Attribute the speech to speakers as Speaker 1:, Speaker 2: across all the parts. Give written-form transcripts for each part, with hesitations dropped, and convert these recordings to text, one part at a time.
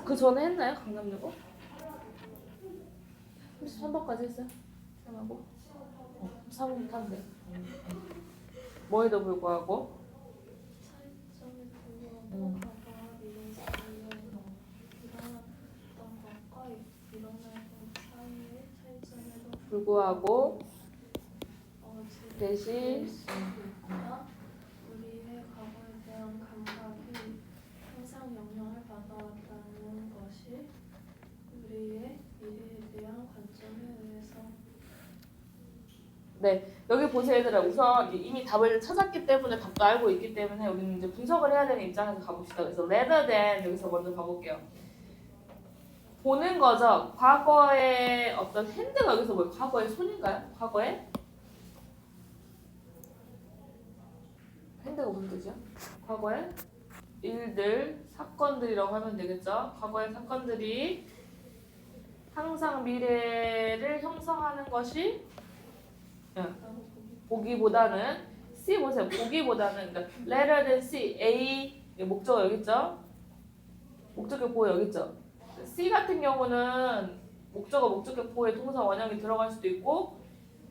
Speaker 1: 그 전에 했나요? 강남여고? 33번까지 했어요? 쌤하고? 3번 탄대. 뭐에도 불구하고?
Speaker 2: 차이점이 불구하고
Speaker 1: 음.
Speaker 2: 과거와 미래 사이에 일어났던 것과 일어나던 사이의 차이점에도
Speaker 1: 불구하고
Speaker 2: 대신
Speaker 1: 대신
Speaker 2: 우리의 과거에 대한 감각이 항상 영향을 받아왔다는 것이 우리의 미래에 대한 관점에 의해서.
Speaker 1: 네, 여기 보세요 얘들아. 우선 이미 답을 찾았기 때문에 답도 알고 있기 때문에 우리는 이제 분석을 해야 되는 입장에서 가봅시다. 그래서 rather than 여기서 먼저 가볼게요. 보는 거죠. 과거의 어떤 핸드가 여기서 뭐예요? 과거의 손인가요? 과거의? 핸드가 무슨 뜻이야? 과거의 일들, 사건들이라고 하면 되겠죠. 과거의 사건들이 항상 미래를 형성하는 것이 보기보다는 C 보세요. 보기보다는 그러니까 rather than C, A 목적어 여기 있죠. 목적격 보호 여기 있죠. C 같은 경우는 목적격 보호에 동사 원형이 들어갈 수도 있고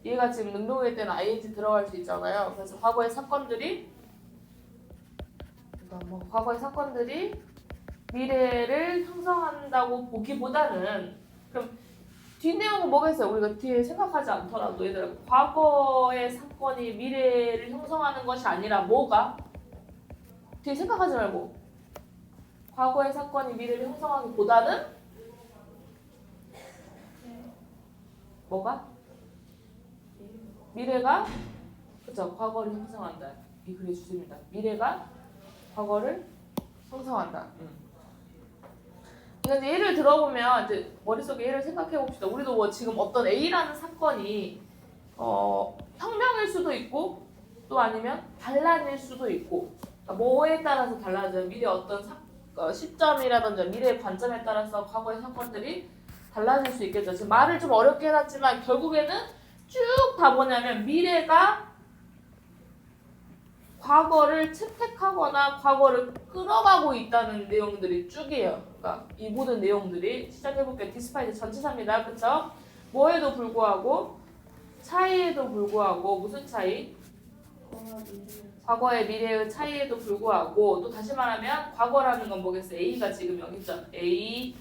Speaker 1: 얘가 지금 능동일 때는 ing 들어갈 수 있잖아요. 그래서 과거의 사건들이 미래를 형성한다고 보기보다는 그럼 뒷내용은 뭐가 있어요? 우리가 뒤에 생각하지 않더라도 얘들아 과거의 사건이 미래를 형성하는 것이 아니라 뭐가? 뒤에 생각하지 말고 과거의 사건이 미래를 형성하기보다는 뭐가? 미래가 그쵸 과거를 형성한다. 이 글의 주제입니다. 미래가 과거를 형성한다. 그러니까 예를 들어보면 이제 머릿속에 예를 생각해 봅시다. 우리도 뭐 지금 어떤 A라는 사건이 혁명일 수도 있고 또 아니면 반란일 수도 있고 그러니까 뭐에 따라서 달라져요. 미래 어떤 시점이라든지 미래의 관점에 따라서 과거의 사건들이 달라질 수 있겠죠. 지금 말을 좀 어렵게 해놨지만 결국에는 쭉 다 뭐냐면 미래가 과거를 채택하거나 과거를 끌어가고 있다는 내용들이 쭉이에요. 그러니까 이 모든 내용들이 시작해볼게요. 디스파이트 전치사입니다. 그쵸? 뭐에도 불구하고 차이에도 불구하고 무슨 차이? 과거의 미래의 차이에도 불구하고 또 다시 말하면 과거라는 건 뭐겠어요? A가 지금 여기 있죠. A,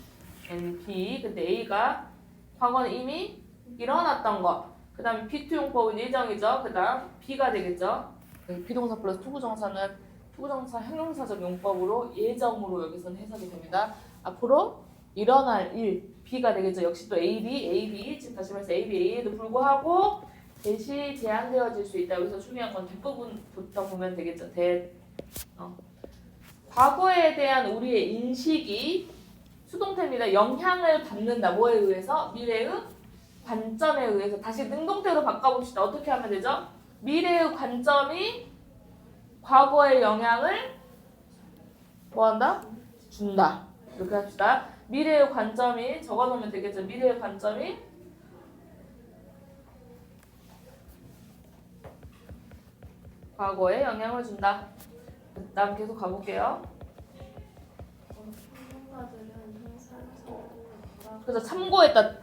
Speaker 1: and B. 근데 A가 과거는 이미 일어났던 거. 그 다음에 B2용법은 예정이죠. 그 다음 B가 되겠죠. 비동사 플러스 투부정사는 투부정사 형용사적 용법으로 예정으로 여기서는 해석이 됩니다. 앞으로 일어날 일 B가 되겠죠. 역시 또 AB 지금 다시 말해서 ABA에도 불구하고 대시 제한되어질 수 있다. 여기서 중요한 건 뒷부분부터 보면 되겠죠. 과거에 대한 우리의 인식이 수동태입니다. 영향을 받는다. 뭐에 의해서? 미래의 관점에 의해서. 다시 능동태로 바꿔봅시다. 어떻게 하면 되죠? 미래의 관점이 과거의 영향을 뭐한다? 준다. 이렇게 합시다. 미래의 관점이 적어놓으면 되겠죠. 미래의 관점이 과거에 영향을 준다. 그 다음 계속 가볼게요. 그래서 참고했다.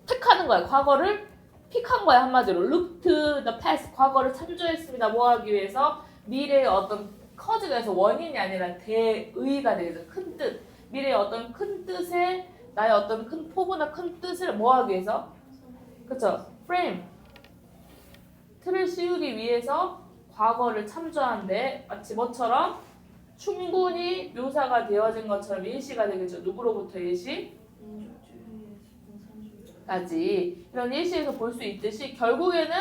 Speaker 1: 택하는 거야. 과거를 픽한 거야. 한마디로. Look to the past. 과거를 참조했습니다. 뭐 하기 위해서? 미래의 어떤 커즈가 해서 원인이 아니라 대의가 되겠죠. 큰 뜻. 미래의 어떤 큰 뜻에 나의 어떤 큰 포부나 큰 뜻을 뭐 하기 위해서? 그쵸? frame. 틀을 씌우기 위해서 과거를 참조한데 마치 뭐처럼? 충분히 묘사가 되어진 것처럼 예시가 되겠죠. 누구로부터 예시? 까지 이런 예시에서 볼 수 있듯이 결국에는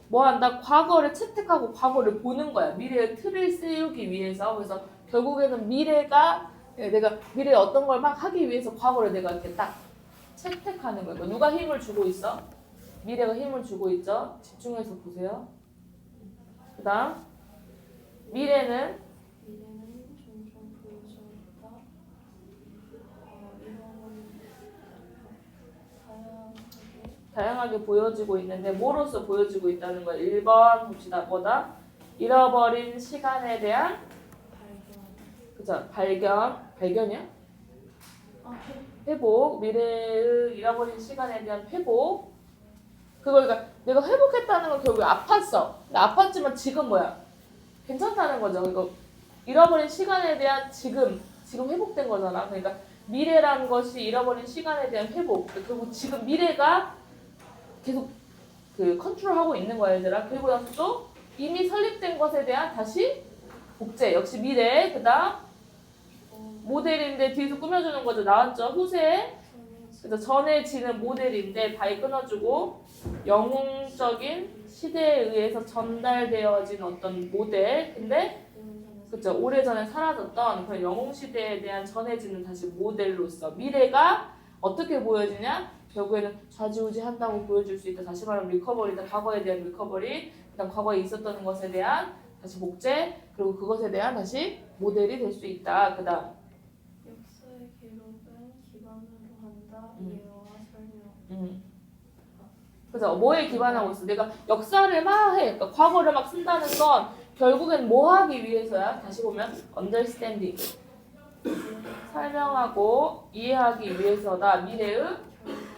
Speaker 1: 뭐 한다? 과거를 채택하고 과거를 보는 거야. 미래의 틀을 씌우기 위해서. 그래서 결국에는 미래가 내가 미래에 어떤 걸 막 하기 위해서 과거를 내가 이렇게 딱 채택하는 거야. 누가 힘을 주고 있어? 미래가 힘을 주고 있죠. 집중해서 보세요. 그 다음 미래는
Speaker 2: 종종 보여져 있다.
Speaker 1: 다양하게 보여지고 있는데 뭐로서 보여지고 있다는 거야. 1번 봅시다. 뭐다? 잃어버린 시간에 대한 그죠? 발견이야? 회복, 미래의 잃어버린 시간에 대한 회복. 그걸 그러니까 내가 회복했다는 건 결국에 아팠어. 근데 아팠지만 지금 뭐야? 괜찮다는 거죠. 이거 잃어버린 시간에 대한 지금 회복된 거잖아. 그러니까 미래란 것이 잃어버린 시간에 대한 회복. 결국 지금 미래가 계속 그 컨트롤하고 있는 거야, 얘들아. 그리고 나서 또 이미 설립된 것에 대한 다시 복제. 역시 미래. 그다음 모델인데 뒤에서 꾸며주는 거죠. 나왔죠. 후세. 그래서 전해지는 모델인데 바이 끊어주고 영웅적인 시대에 의해서 전달되어진 어떤 모델. 근데 그렇죠. 오래전에 사라졌던 그런 영웅 시대에 대한 전해지는 다시 모델로서 미래가 어떻게 보여지냐? 결국에는 좌지우지한다고 보여줄 수 있다. 다시 말하면 리커버리다. 과거에 대한 리커버리. 그다음 과거에 있었던 것에 대한 다시 복제. 그리고 그것에 대한 다시 모델이 될 수 있다. 그다음
Speaker 2: 역사의 기록은 기반으로 한다. 이해와 설명.
Speaker 1: 그죠? 뭐에 기반하고 있어? 내가 역사를 막 해. 그러니까 과거를 막 쓴다는 건 결국엔 뭐 하기 위해서야? 다시 보면 understanding. 설명하고 이해하기 위해서다. 미래의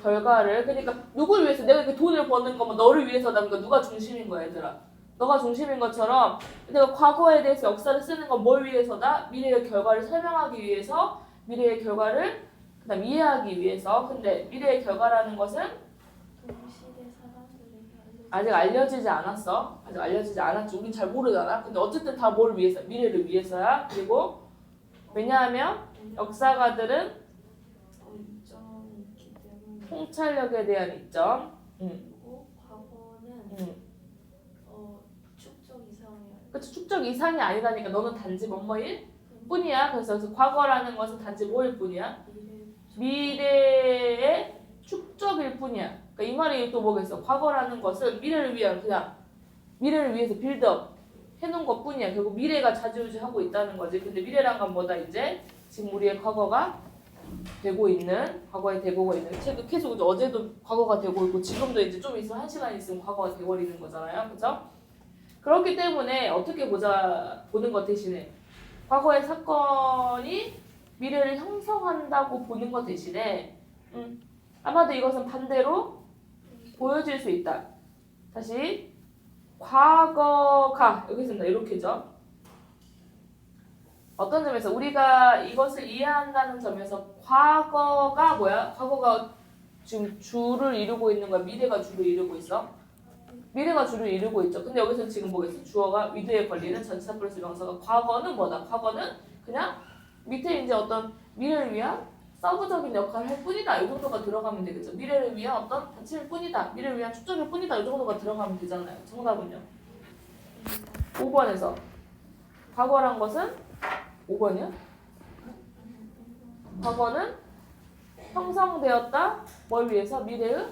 Speaker 1: 결과를. 그러니까 누굴 위해서? 내가 이렇게 돈을 버는 거면 너를 위해서다. 그러니까 누가 중심인 거야, 얘들아. 너가 중심인 것처럼 내가 과거에 대해서 역사를 쓰는 건 뭘 위해서다? 미래의 결과를 설명하기 위해서, 미래의 결과를 그다음 이해하기 위해서. 근데 미래의 결과라는 것은
Speaker 2: 동시대 사람들에게
Speaker 1: 아직 알려지지 않았어. 아직 알려지지 않았지. 우린 잘 모르잖아. 근데 어쨌든 다 뭘 위해서? 미래를 위해서야. 그리고 왜냐하면 역사가들은
Speaker 2: 이점이 있기 때문에.
Speaker 1: 통찰력에 대한 이점.
Speaker 2: 그리고 과거는 축적 이상이야.
Speaker 1: 그치, 축적 이상이 아니라니까. 너는 단지 뭐뭐일 뿐이야. 그래서 과거라는 것은 단지 뭐일 뿐이야? 미래의 축적일 뿐이야. 그러니까 이 말이 또 뭐겠어? 과거라는 것은 미래를 위한 그냥 미래를 위해서 빌드업 해놓은 것 뿐이야. 결국 미래가 좌지우지하고 있다는 거지. 근데 미래란 건 뭐다? 이제 지금 우리의 과거가 되고 있는, 과거에 되고 있는, 계속 이제 어제도 과거가 되고 있고 지금도 이제 좀 있으면 1시간 있으면 과거가 되어버리는 거잖아요. 그죠? 그렇기 때문에 어떻게 보는 것 대신에 과거의 사건이 미래를 형성한다고 보는 것 대신에 아마도 이것은 반대로 보여질 수 있다. 다시 과거가 여기 있습니다. 이렇게죠. 어떤 점에서 우리가 이것을 이해한다는 점에서 과거가 뭐야? 과거가 지금 주를 이루고 있는 거야? 미래가 주를 이루고 있어? 미래가 주를 이루고 있죠. 근데 여기서 지금 뭐겠어? 주어가 위드에 걸리는 전치사 플러스 명사가 과거는 뭐다? 과거는 그냥 밑에 이제 어떤 미래를 위한 서브적인 역할을 할 뿐이다. 이 정도가 들어가면 되겠죠. 미래를 위한 어떤 단체일 뿐이다. 미래를 위한 축적일 뿐이다. 이 정도가 들어가면 되잖아요. 정답은요. 5번에서 과거란 것은 5번이요? 과거는 형성되었다. 뭘 위해서? 미래의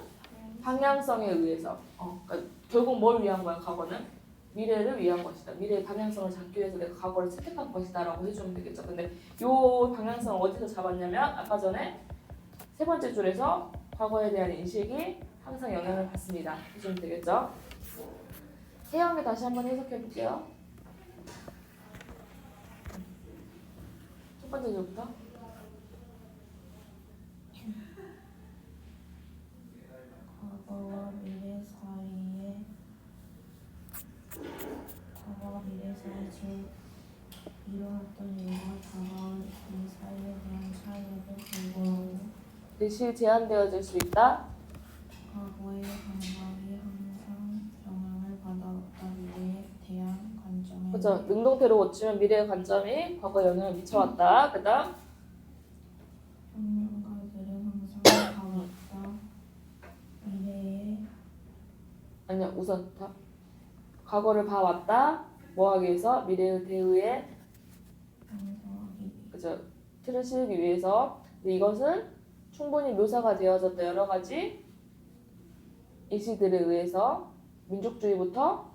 Speaker 1: 방향성에 의해서. 그러니까 결국 뭘 위한 거야? 과거는 미래를 위한 것이다. 미래의 방향성을 잡기 위해서 내가 과거를 채택한 것이다 라고 해주면 되겠죠. 근데 이 방향성을 어디서 잡았냐면 아까 전에 세 번째 줄에서 과거에 대한 인식이 항상 영향을 받습니다. 해주면 되겠죠. 혜영이 다시 한번 해석해 볼게요. 첫 번째 줄부터.
Speaker 3: 과거와 미래 사이에 이루어졌던 일과 다가올 일 사이에 대한 차이를 공부하고
Speaker 1: 글씨 제한되어질 수 있다.
Speaker 3: 과거의 감각이 항상 영향을 받아왔다. 미래에 대한 관점에
Speaker 1: 그렇죠. 능동태로 고치면 미래의 관점이 과거에 영향을 미쳐왔다. 그 다음
Speaker 3: 평론가들은 항상 봐왔다. 미래에
Speaker 1: 아니야 우선 다 과거를 봐왔다. 뭐하기 위해서? 미래의 대의에
Speaker 3: 항상하기
Speaker 1: 그죠. 틀을 씌우기 위해서. 근데 이것은 충분히 묘사가 되어졌다. 여러 가지 이시들에 의해서 민족주의부터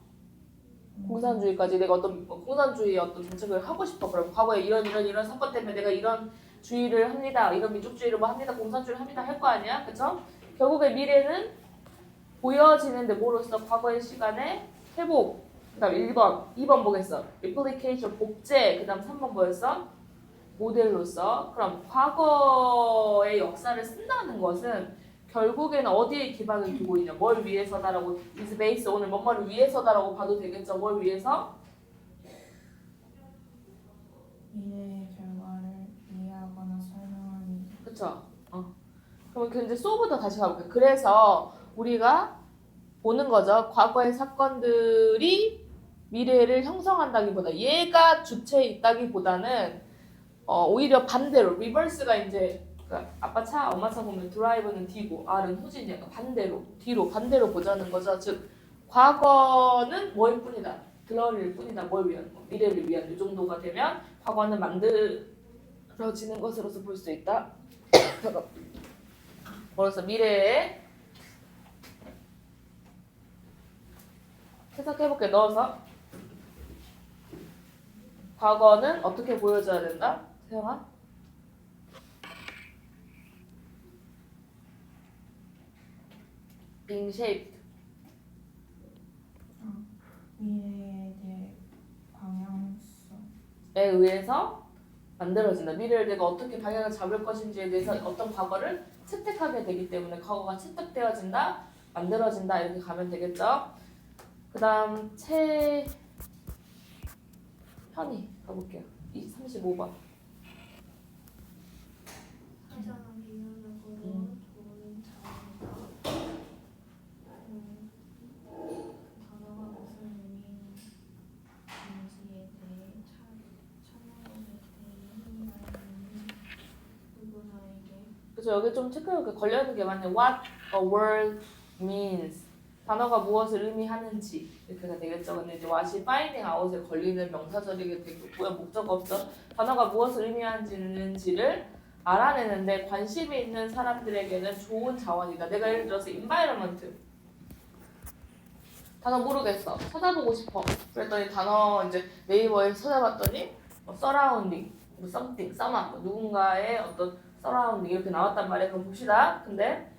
Speaker 1: 공산주의까지 내가 어떤 공산주의의 어떤 정책을 하고 싶어. 그럼 과거에 이런 사건 때문에 내가 이런 주의를 합니다. 이런 민족주의를 뭐 합니다. 공산주의를 합니다. 할 거 아니야. 그쵸? 결국에 미래는 보여지는데 뭐로써 과거의 시간에 회복. 그 다음 1번, 2번 보겠어. replication, 복제. 그 다음 3번 뭐였어? 모델로서. 그럼 과거의 역사를 쓴다는 것은 결국에는 어디에 기반을 두고 있냐? 뭘 위해서다라고 is based 오늘 뭐뭐를 위해서다라고 봐도 되겠죠? 뭘 위해서?
Speaker 3: 미래의 결과를 이해하거나 설명하는
Speaker 1: 그쵸? 그럼 그 이제 소부터 다시 가볼게요. 그래서 우리가 보는 거죠. 과거의 사건들이 미래를 형성한다기보다 얘가 주체에 있다기보다는 오히려 반대로 리버스가 이제 그러니까 아빠 차, 엄마 차 보면 드라이브는 D고 R은 후진이 약간 반대로 뒤로 반대로 보자는 거죠. 즉 과거는 뭐일 뿐이다. 드러릴 뿐이다. 뭘 위한 거. 미래를 위한 이 정도가 되면 과거는 만들어지는 것으로서 볼 수 있다. 그래서 미래에 해석해볼게. 넣어서 과거는 어떻게 보여줘야 된다? 세영아? being shaped.
Speaker 3: 미래에 대해 방향성에
Speaker 1: 의해서 만들어진다. 미래를 내가 어떻게 방향을 잡을 것인지에 대해서 어떤 과거를 채택하게 되기 때문에 과거가 채택되어진다, 만들어진다 이렇게 가면 되겠죠. 그 다음 현이 가볼게요. 35번.
Speaker 2: 가장 비유적으로 좋은 자원이다. 단어가 무슨 의미인지에 대해 찾아보실 때 힘이 나는 누구나에게
Speaker 1: 그래서 여기 좀 체크해볼게. 걸려있는 게 많네. What a word means. 단어가 무엇을 의미하는지 이렇게가 되겠죠. 근데 이제 what이 finding out에 걸리는 명사절이게 되겠고요. 목적 없죠. 단어가 무엇을 의미하는지를 알아내는데 관심이 있는 사람들에게는 좋은 자원이다. 내가 예를 들어서 environment 단어 모르겠어. 찾아보고 싶어. 그랬더니 단어 이제 네이버에 찾아봤더니 뭐 surrounding, 뭐 something, someone, 뭐 누군가의 어떤 surrounding 이렇게 나왔단 말이에요. 그럼 봅시다. 근데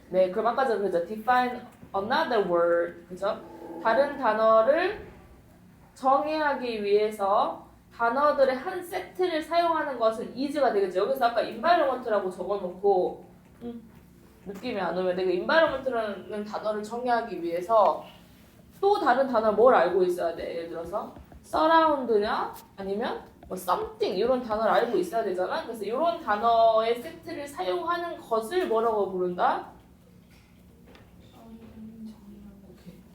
Speaker 1: 네, 그럼 아까 전에 그죠? define another word, 그죠? 다른 단어를 정의하기 위해서 단어들의 한 세트를 사용하는 것은 is가 되겠죠. 여기서 아까 environment라고 적어놓고 느낌이 안 오면 내가 environment라는 단어를 정의하기 위해서 또 다른 단어 뭘 알고 있어야 돼? 예를 들어서 surround냐 아니면 뭐 something 이런 단어를 알고 있어야 되잖아. 그래서 이런 단어의 세트를 사용하는 것을 뭐라고 부른다?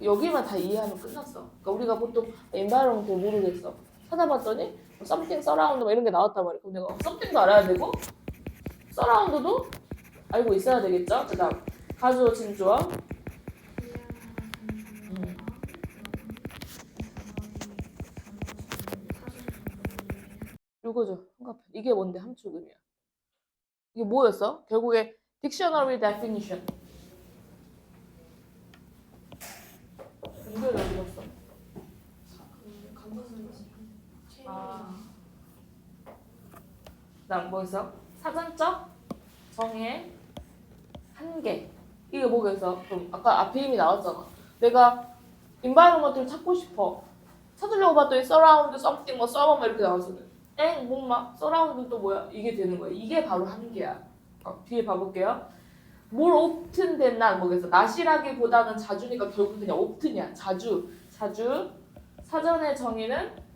Speaker 1: 여기만 다 이해하면 끝났어. 그러니까 우리가 보통 environment 모르겠어. 찾아봤더니 뭐 something, surround 뭐 이런 게 나왔단 말이야. 그럼 내가 something도 알아야 되고 surround도 알고 있어야 되겠죠. 그다음 가주어 진주어 이거죠. 한가편. 이게 뭔데 함축음이야. 이게 뭐였어? 결국에 dictionary definition. 이걸 어디 갔어? 그다음 뭐였어? 사전적 정의 한계. 이게 뭐겠어? 그럼 아까 앞에 이미 나왔잖아. 내가 environment를 찾고 싶어. 찾으려고 봤더니 surround, something, 뭐 server 이렇게 나왔거든. 목마, surround는 또 뭐야? 이게 되는 거야. 이게 바로 한계야. 뒤에 봐볼게요. more often than not 뭐겠어? nat이라기보다는 자주니까 결국 그냥 often이야. 자주. 사전의 정의는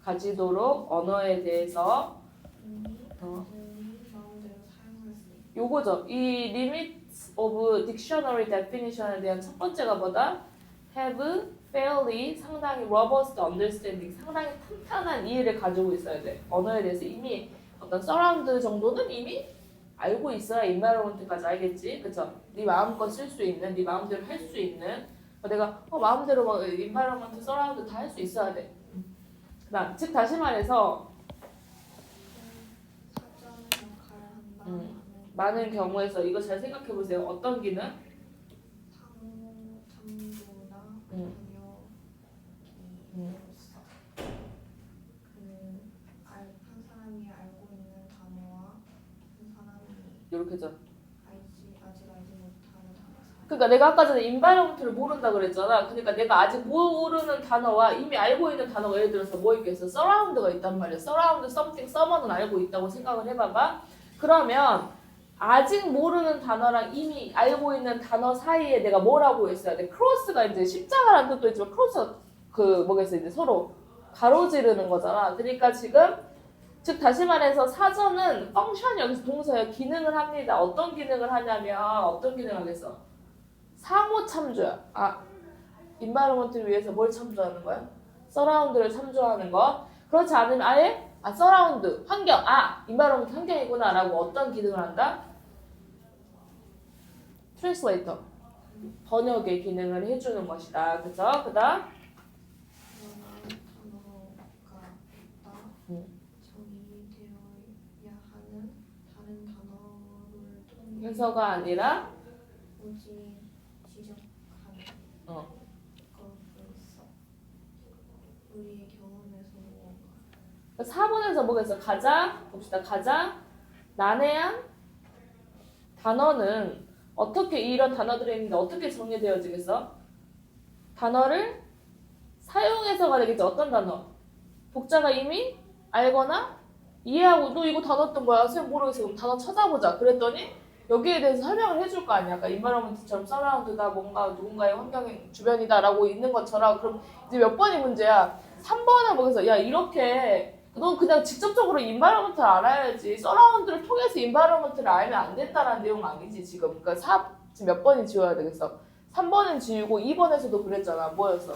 Speaker 1: 가지도록 언어에 대해서 요거죠. 이 limits of dictionary definition에 대한 첫 번째가 뭐다? have fairly 상당히 robust understanding 상당히 탄탄한 이해를 가지고 있어야 돼. 언어에 대해서 이미 어떤 surround 정도는 이미 알고 있어야 environment까지 알겠지. 그쵸? 네 마음껏 쓸 수 있는, 네 마음대로 할 수 있는 내가 마음대로 막 environment, surround 다 할 수 있어야 돼. 그다음, 즉 다시 말해서 많은 경우에서 이거 잘 생각해 보세요. 어떤 기능?
Speaker 2: 장부나 한 사람이 알고 있는 단어와
Speaker 1: 이렇게 죠
Speaker 2: 아직 알지 못하는 단어.
Speaker 1: 그러니까 내가 아까 전에 environment를 모른다 그랬잖아. 그러니까 내가 아직 모르는 단어와 이미 알고 있는 단어가 예를 들어서 뭐 있겠어? surround가 있단 말이야. surround something, someone은 알고 있다고 생각을 해봐봐. 그러면 아직 모르는 단어랑 이미 알고 있는 단어 사이에 내가 뭐라고 했어야 돼? 크로스가 이제 십자가라는 뜻도 있지만 크로스가 그 뭐겠어? 이제 서로 가로지르는 거잖아. 그러니까 지금 즉 다시 말해서 사전은 펑션 여기서 동사예요. 기능을 합니다. 어떤 기능을 하냐면 어떤 기능을 하겠어? 상호 참조야. 인바이러먼트를 위해서 뭘 참조하는 거야? 서라운드를 참조하는 거. 그렇지 않으면 아예 서라운드, 환경, 인바이러먼트 환경이구나 라고 어떤 기능을 한다? 트랜스레이터, 번역의 기능을 해주는 것이다. 그죠? 그 다음
Speaker 2: 단어가 있다.
Speaker 1: 음.
Speaker 2: 정의되어야 하는 다른 단어를 통해
Speaker 1: 해서가 아니라
Speaker 2: 오직 지적하는
Speaker 1: 어.
Speaker 2: 것으로서 우리의 경험에서 무언가
Speaker 1: 4번에서 뭐겠어? 가장 난해한 단어는 어떻게 이런 단어들이 있는데 어떻게 정리되어지겠어? 단어를 사용해서가 되겠죠. 어떤 단어? 독자가 이미 알거나 이해하고 너 이거 단어 어떤 거야? 쌤 모르겠어. 그럼 단어 찾아보자. 그랬더니 여기에 대해서 설명을 해줄 거 아니야. 아까 인바이러먼트처럼 서라운드다 뭔가 누군가의 환경의 주변이다라고 있는 것처럼 그럼 이제 몇 번이 문제야? 3번은 뭐겠어? 야 이렇게 너 그냥 직접적으로 인바이러먼트를 알아야지. 서라운드를 통해서 인바이러먼트를 알면 안 된다라는 내용 아니지 지금. 그러니까 지금 몇 번이 지워야 되겠어? 3번은 지우고 2번에서도 그랬잖아. 뭐였어?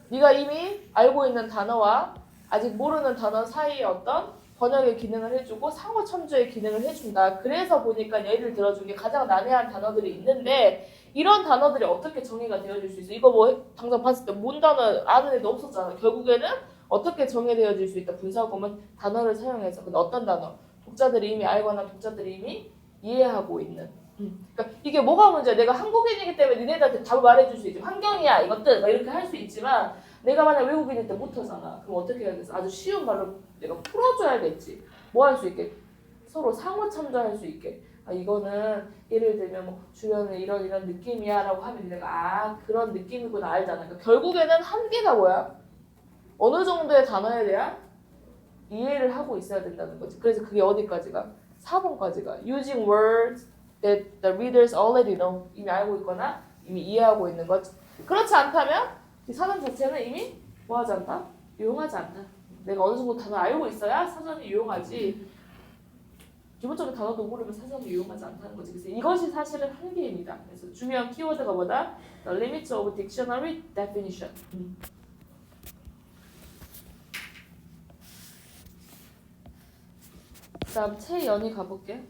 Speaker 1: 네가 이미 알고 있는 단어와 아직 모르는 단어 사이에 어떤 번역의 기능을 해주고 상호 첨주의 기능을 해준다. 그래서 보니까 예를 들어준 게 가장 난해한 단어들이 있는데 이런 단어들이 어떻게 정의가 되어질 수 있어? 이거 뭐 당장 봤을 때 뭔 단어 아는 애도 없었잖아. 결국에는 어떻게 정의되어질 수 있다. 분사구문 단어를 사용해서. 근데 어떤 단어? 독자들이 이미 알거나 독자들이 이미 이해하고 있는. 그러니까 이게 뭐가 문제야? 내가 한국인이기 때문에 니네들한테 답을 말해줄 수 있지. 환경이야 이것들 막 이렇게 할 수 있지만 내가 만약 외국인일 때 못하잖아. 그럼 어떻게 해야겠어? 아주 쉬운 말로 내가 풀어줘야겠지. 뭐 할 수 있게? 서로 상호 참조할 수 있게. 이거는 예를 들면 뭐 주변에 이런 느낌이야 라고 하면 내가 그런 느낌이구나 알잖아. 그러니까 결국에는 한계가 뭐야? 어느 정도의 단어에 대한 이해를 하고 있어야 된다는 거지. 그래서 그게 어디까지가? 4번까지가 using words that the readers already know. 이미 알고 있거나 이미 이해하고 있는 것. 그렇지 않다면 이 사전 자체는 이미 뭐하지 않다? 유용하지 않다. 내가 어느 정도 단어 알고 있어야 사전이 유용하지. 기본적인 단어도 모르면 사전이 유용하지 않다는 거지. 그래서 이것이 사실은 한계입니다. 그래서 중요한 키워드가 뭐다? The limits of dictionary definition. 그다음 최연이 가볼게.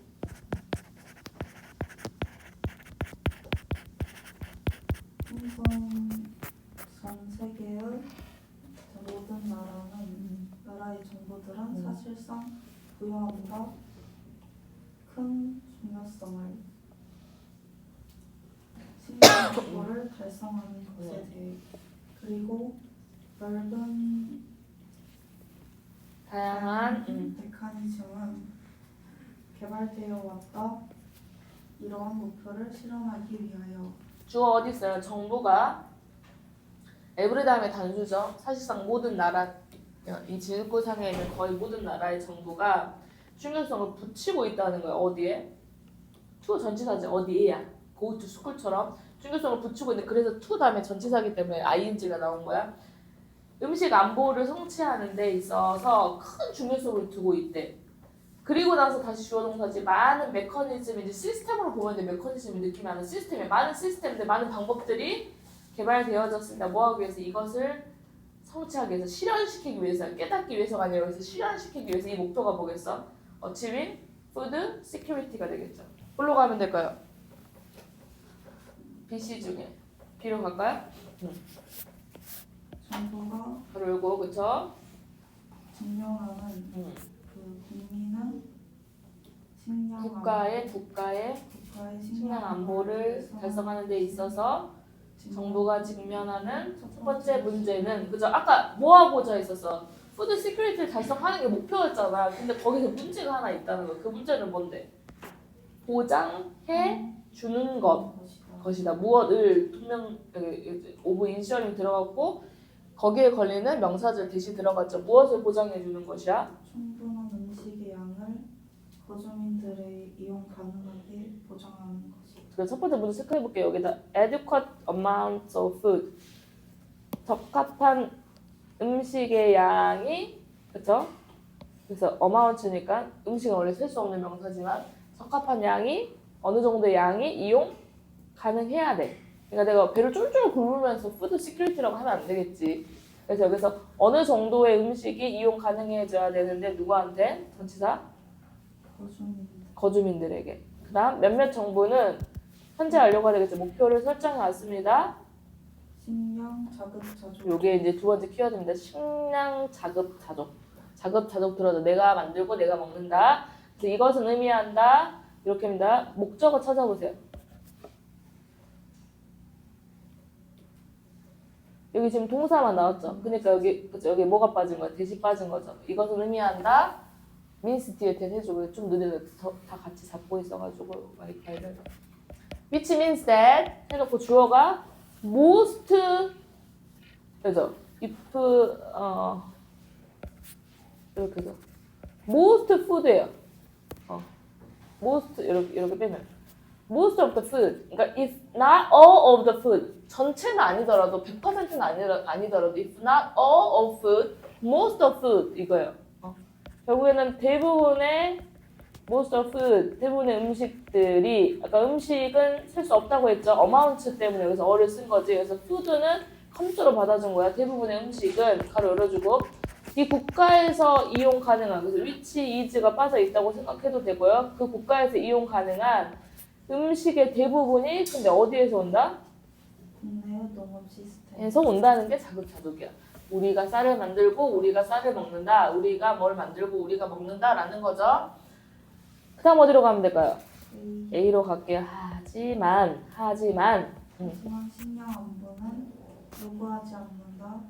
Speaker 3: 전 세계의 모든 나라의 정부들은 사실상 부여함과 큰 중요성을 신뢰의 목표를 달성하는 것에 대해 그리고 넓은
Speaker 1: 다양한
Speaker 3: 메커니즘은 개발되어 왔다. 이러한 목표를 실현하기 위하여
Speaker 1: 주어 어디 있어요? 정부가 에브리 다음에 단수죠. 사실상 모든 나라 이 지구상에 있는 거의 모든 나라의 정부가 중요성을 붙이고 있다는 거예요. 어디에? to 전치사지. 어디에야? go to school처럼 중요성을 붙이고 있는데 그래서 to 다음에 전치사기 때문에 ing가 나온 거야. 음식 안보를 성취하는 데 있어서 큰 중요성을 두고 있대. 그리고 나서 다시 주어 동사지 많은 메커니즘 이제 시스템으로 보면 메커니즘이 느낌나는 시스템에 많은 시스템들 많은 방법들이 개발되어졌습니다. 뭐 하기 위해서 이것을 성취하기 위해서 실현시키기 위해서 깨닫기 위해서가 아니라 여기서 실현시키기 위해서 이 목표가 뭐겠어? Achieving Food Security가 되겠죠. 뭘로 가면 될까요? B, C 중에 B로 갈까요?
Speaker 3: 정부가
Speaker 1: 그리고 그쵸?
Speaker 3: 증명하는 그 국민은 식량
Speaker 1: 국가의 식량 안보를 달성하는 데 있어서 정부가 직면하는 첫 번째 문제는 그죠? 아까 뭐 하고자 했었어? 푸드 시큐리티를 달성하는 게 목표였잖아. 근데 거기서 문제가 하나 있다는 거. 그 문제는 뭔데? 보장해 주는 것이다. 무엇을 투명 오브 인셔링 들어갔고 거기에 걸리는 명사절 대시 들어갔죠. 무엇을 보장해 주는 것이야?
Speaker 3: 충분한 음식의 양을 거주민들의 이용 가능하게 보장하는 것이다.
Speaker 1: 그래서 첫 번째 문제 체크해 볼게요. 여기다 adequate amount of food. 적합한 음식의 양이 그렇죠? 그래서 amount니까 음식은 원래 셀 수 없는 명사지만 적합한 양이 어느 정도의 양이 이용 가능해야 돼. 그러니까 내가 배를 쫄쫄 굶으면서 푸드 시큐리티라고 하면 안 되겠지. 그래서 여기서 어느 정도의 음식이 이용 가능해져야 되는데 누구한테? 전치사? 거주민들에게. 그 다음 몇몇 정부는 현재 알려가 되겠죠. 목표를 설정해 왔습니다.
Speaker 3: 식량 자급자족.
Speaker 1: 요게 이제 두 번째 키워드입니다. 식량 자급자족. 자급자족 들어도 내가 만들고 내가 먹는다. 그래서 이것은 의미한다. 이렇게입니다. 목적어 찾아보세요. 여기 지금 동사만 나왔죠. 그러니까 여기 그쵸? 여기 뭐가 빠진 거야? 대시 빠진 거죠. 이것은 의미한다. means 뒤에 대시 해주고 좀 느리게 다 같이 잡고 있어가지고 와이파이를. which means that 해놓고 주어가 most 그죠? if 이렇게 해서 most food예요. most 이렇게 빼면 most of the food. 그러니까 if not all of the food. 전체는 아니더라도 100%는 아니더라도 if not all of food, most of food 이거예요. 결국에는 대부분의 most of food, 대부분의 음식들이 아까 음식은 셀 수 없다고 했죠. amount 때문에 여기서 어를 쓴 거지. 그래서 food는 컴퓨터로 받아준 거야. 대부분의 음식은 가로 열어주고 이 국가에서 이용 가능한 그래서 which is가 빠져 있다고 생각해도 되고요. 그 국가에서 이용 가능한 음식의 대부분이 근데 어디에서 온다?
Speaker 3: 국내의 농업 시스템.
Speaker 1: 에서 온다는 게 자급자족이야. 우리가 쌀을 만들고 우리가 쌀을 먹는다. 우리가 뭘 만들고 우리가 먹는다라는 거죠. 그 다음 어디로 가면 될까요? A로 갈게요. 하지만
Speaker 3: 하지만 식량 안보는 요구하지 않는다.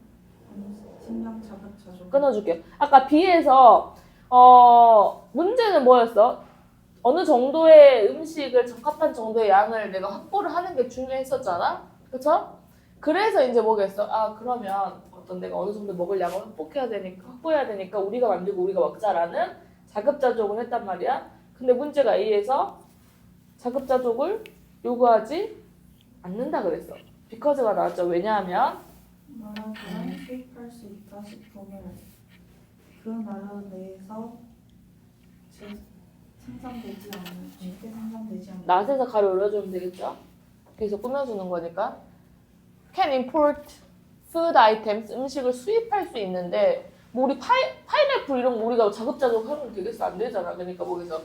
Speaker 3: 식량 자급자족.
Speaker 1: 끊어줄게요. 아까 B에서 문제는 뭐였어? 어느 정도의 음식을 적합한 정도의 양을 내가 확보를 하는 게 중요했었잖아. 그쵸? 그래서 이제 뭐겠어? 아 그러면 어떤 내가 어느 정도 먹을 양을 확보해야 되니까 우리가 만들고 우리가 먹자라는 자급자족을 했단 말이야. 근데 문제가 A에서 자급자족을 요구하지 않는다 그랬어. because가 나왔죠. 왜냐하면
Speaker 3: 나라들은 수입할 수 있다 싶음을 그 나라 내에서 생산되지 않는 쉽게 생산되지 않는
Speaker 1: 낫에서 가로 올려주면 되겠죠. 그래서 꾸며주는 거니까 can import food items 음식을 수입할 수 있는데 뭐 우리 파인애플 이런 거 우리가 자급자족 하면 되겠어? 안 되잖아. 그러니까 거기서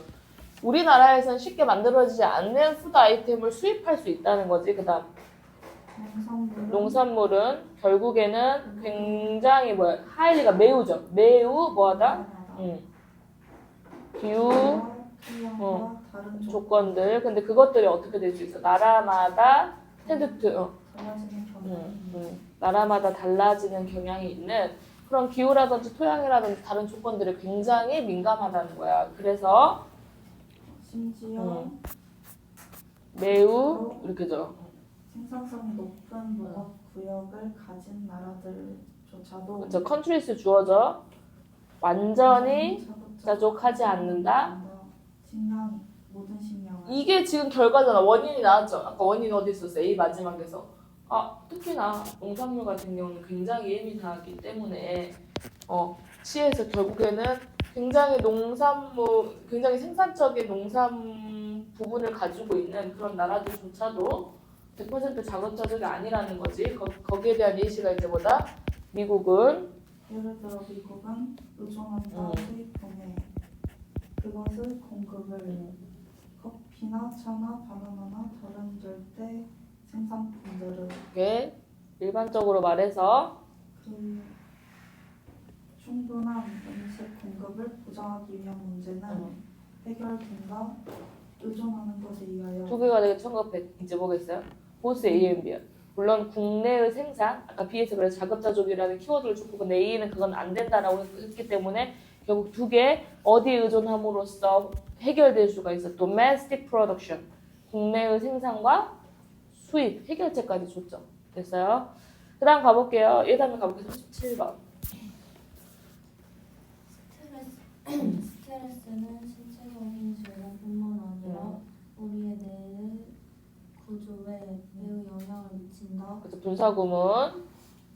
Speaker 1: 우리나라에서는 쉽게 만들어지지 않는 푸드 아이템을 수입할 수 있다는 거지. 그 다음 농산물은 결국에는 굉장히 하이리가 매우죠. 매우 뭐하다? 기후
Speaker 3: 다른
Speaker 1: 조건들. 근데 그것들이 어떻게 될 수 있어? 나라마다
Speaker 3: 달라지는 경향이
Speaker 1: 나라마다 달라지는 경향이 있는 그런 기후라든지 토양이라든지 다른 조건들이 굉장히 민감하다는 거야. 그래서
Speaker 3: 심지어
Speaker 1: 매우 이렇게죠.
Speaker 3: 생산성이 높은 농업 구역을 가진 나라들조차도
Speaker 1: 그렇죠. countries 주어져 완전히 자족하지 않는다.
Speaker 3: 식량 모든 식량
Speaker 1: 이게 지금 결과잖아. 원인이 나왔죠. 아까 원인 어디 있었어? A 마지막에서. 특히나 농산물 같은 경우는 굉장히 예민하기 때문에 시에서 결국에는 굉장히 굉장히 생산적인 농산 부분을 가지고 있는 그런 나라들조차도 100% 자급자족이 아니라는 거지. 거기에 대한 예시가 이제 뭐다? 미국은
Speaker 3: 예를 들어 미국은 의존한다 수입 분야에 그것을 공급을 커피나 차나 바나나나 다른 절대 생산품들을
Speaker 1: 이게 일반적으로 말해서
Speaker 3: 그 충분한 음식 공급을 보장하기 위한 문제는 해결된다. 의존하는 것에 의하여
Speaker 1: 두 개가 되게 1900 이제 뭐겠어요? 보스 A and B야. 물론 국내의 생산, 아까 B에서 그래서 자급자족이라는 키워드를 줬고 근데 A는 그건 안 된다라고 했기 때문에 결국 두 개 어디에 의존함으로써 해결될 수가 있어. domestic production. 국내의 생산과 수입, 해결책까지 줬죠. 됐어요? 그 다음 가볼게요. 다음에 가볼게요. 37번.
Speaker 2: 스트레스는 신체적인 질병뿐만 아니라 우리의 뇌의 구조에 매우 영향을 미친다.
Speaker 1: 그래서 분사구문.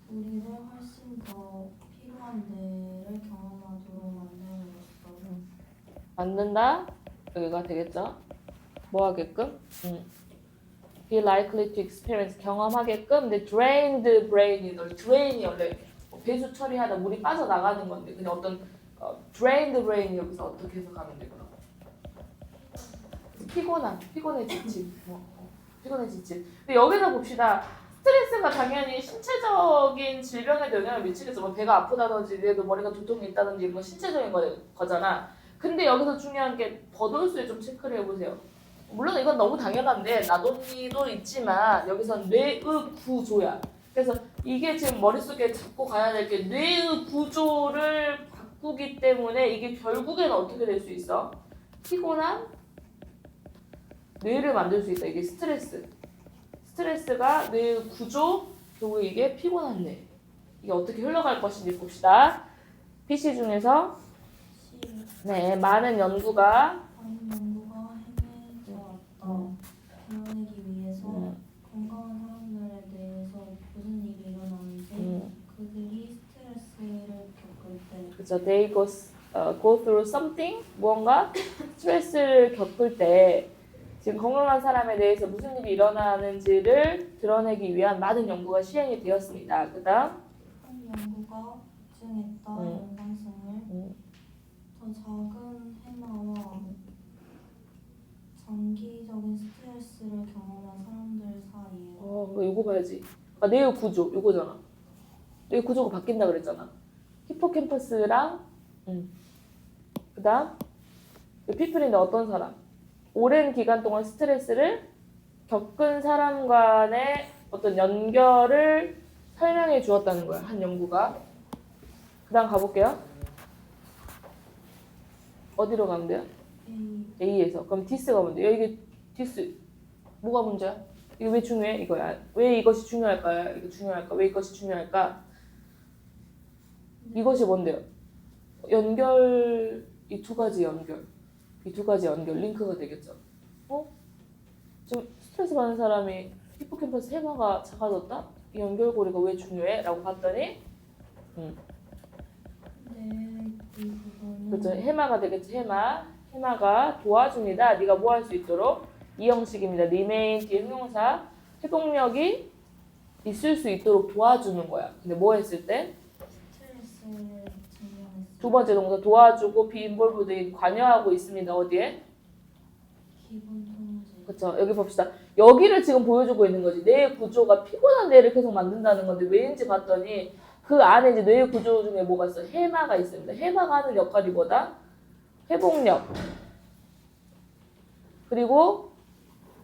Speaker 2: 우리를 훨씬 더 필요한 뇌를 경험하도록 만들어줬어.
Speaker 1: 만든다. 여기가 되겠죠? 뭐 하게끔? Be likely to experience. 경험하게끔. 근데 drained brain이 drain이 원래 배수 처리하다 물이 빠져나가는 건데 그냥 어떤 drained brain이 여기서 어떻게 해석하면 돼 그럼? 피곤해 지침. 피곤해 지침. 근데 여기서 봅시다. 스트레스가 당연히 신체적인 질병에도 영향을 미치겠죠. 뭐 배가 아프다든지 얘도 머리가 두통이 있다든지 이런 건 신체적인 거잖아. 근데 여기서 중요한 게 버돌수에 좀 체크를 해보세요. 물론 이건 너무 당연한데 나돈니도 있지만 여기선 뇌의 구조야. 그래서 이게 지금 머릿속에 잡고 가야 될 게 뇌의 구조를 바꾸기 때문에 이게 결국에는 어떻게 될 수 있어? 피곤한 뇌를 만들 수 있다. 이게 스트레스가 뇌의 구조, 결국 이게 피곤한 뇌. 이게 어떻게 흘러갈 것인지 봅시다. PC 중에서 네, 많은 연구가
Speaker 2: 행해져 왔다. 드러내기 위해서 건강한 사람들에 대해서 무슨 일이 일어나는지 그들이 스트레스를 겪을 때
Speaker 1: 그렇죠. They go through something, 무언가 스트레스를 겪을 때 지금 건강한 사람에 대해서 무슨 일이 일어나는지를 드러내기 위한 많은 연구가 시행이 되었습니다. 그 다음
Speaker 2: 한 연구가 입증했다. 연관성을 더 작은 해마와 장기적인 스트레스를 경험한 사람들 사이에
Speaker 1: 이거 봐야지. 뇌의 구조, 이거잖아. 뇌의 구조가 바뀐다 그랬잖아. 히포캠퍼스랑 그 다음 피플인데 어떤 사람? 오랜 기간 동안 스트레스를 겪은 사람 간의 어떤 연결을 설명해 주었다는 거야. 한 연구가. 그 다음 가볼게요. 어디로 가면 돼요? A에서. 그럼 디스가 뭔데요? 이게 디스 뭐가 문제야? 이게 왜 중요해? 이거야. 왜 이것이 중요할까요? 이거 중요할까? 왜 이것이 중요할까? 이것이 뭔데요? 연결, 이 두 가지 연결. 이 두 가지 연결 링크가 되겠죠. 지금 스트레스 받는 사람이 히포캠퍼스 해마가 작아졌다? 이 연결고리가 왜 중요해? 라고 봤더니
Speaker 2: 이 부분은
Speaker 1: 그렇죠. 해마가 되겠지. 해마가 도와줍니다. 네가 뭐 할 수 있도록 이 형식입니다. remain 뒤에 형용사 회복력이 있을 수 있도록 도와주는 거야. 근데 뭐 했을 때?
Speaker 2: 스트레스를 증명했어.
Speaker 1: 두 번째 동사 도와주고 be involved인 관여하고 있습니다. 어디에?
Speaker 2: 기본 통제.
Speaker 1: 그렇죠. 여기 봅시다. 여기를 지금 보여주고 있는 거지. 뇌의 구조가 피곤한 뇌를 계속 만든다는 건데 왜인지 봤더니 그 안에 이제 뇌의 구조 중에 뭐가 있어? 해마가 있습니다. 해마가 하는 역할이 뭐다? 회복력. 그리고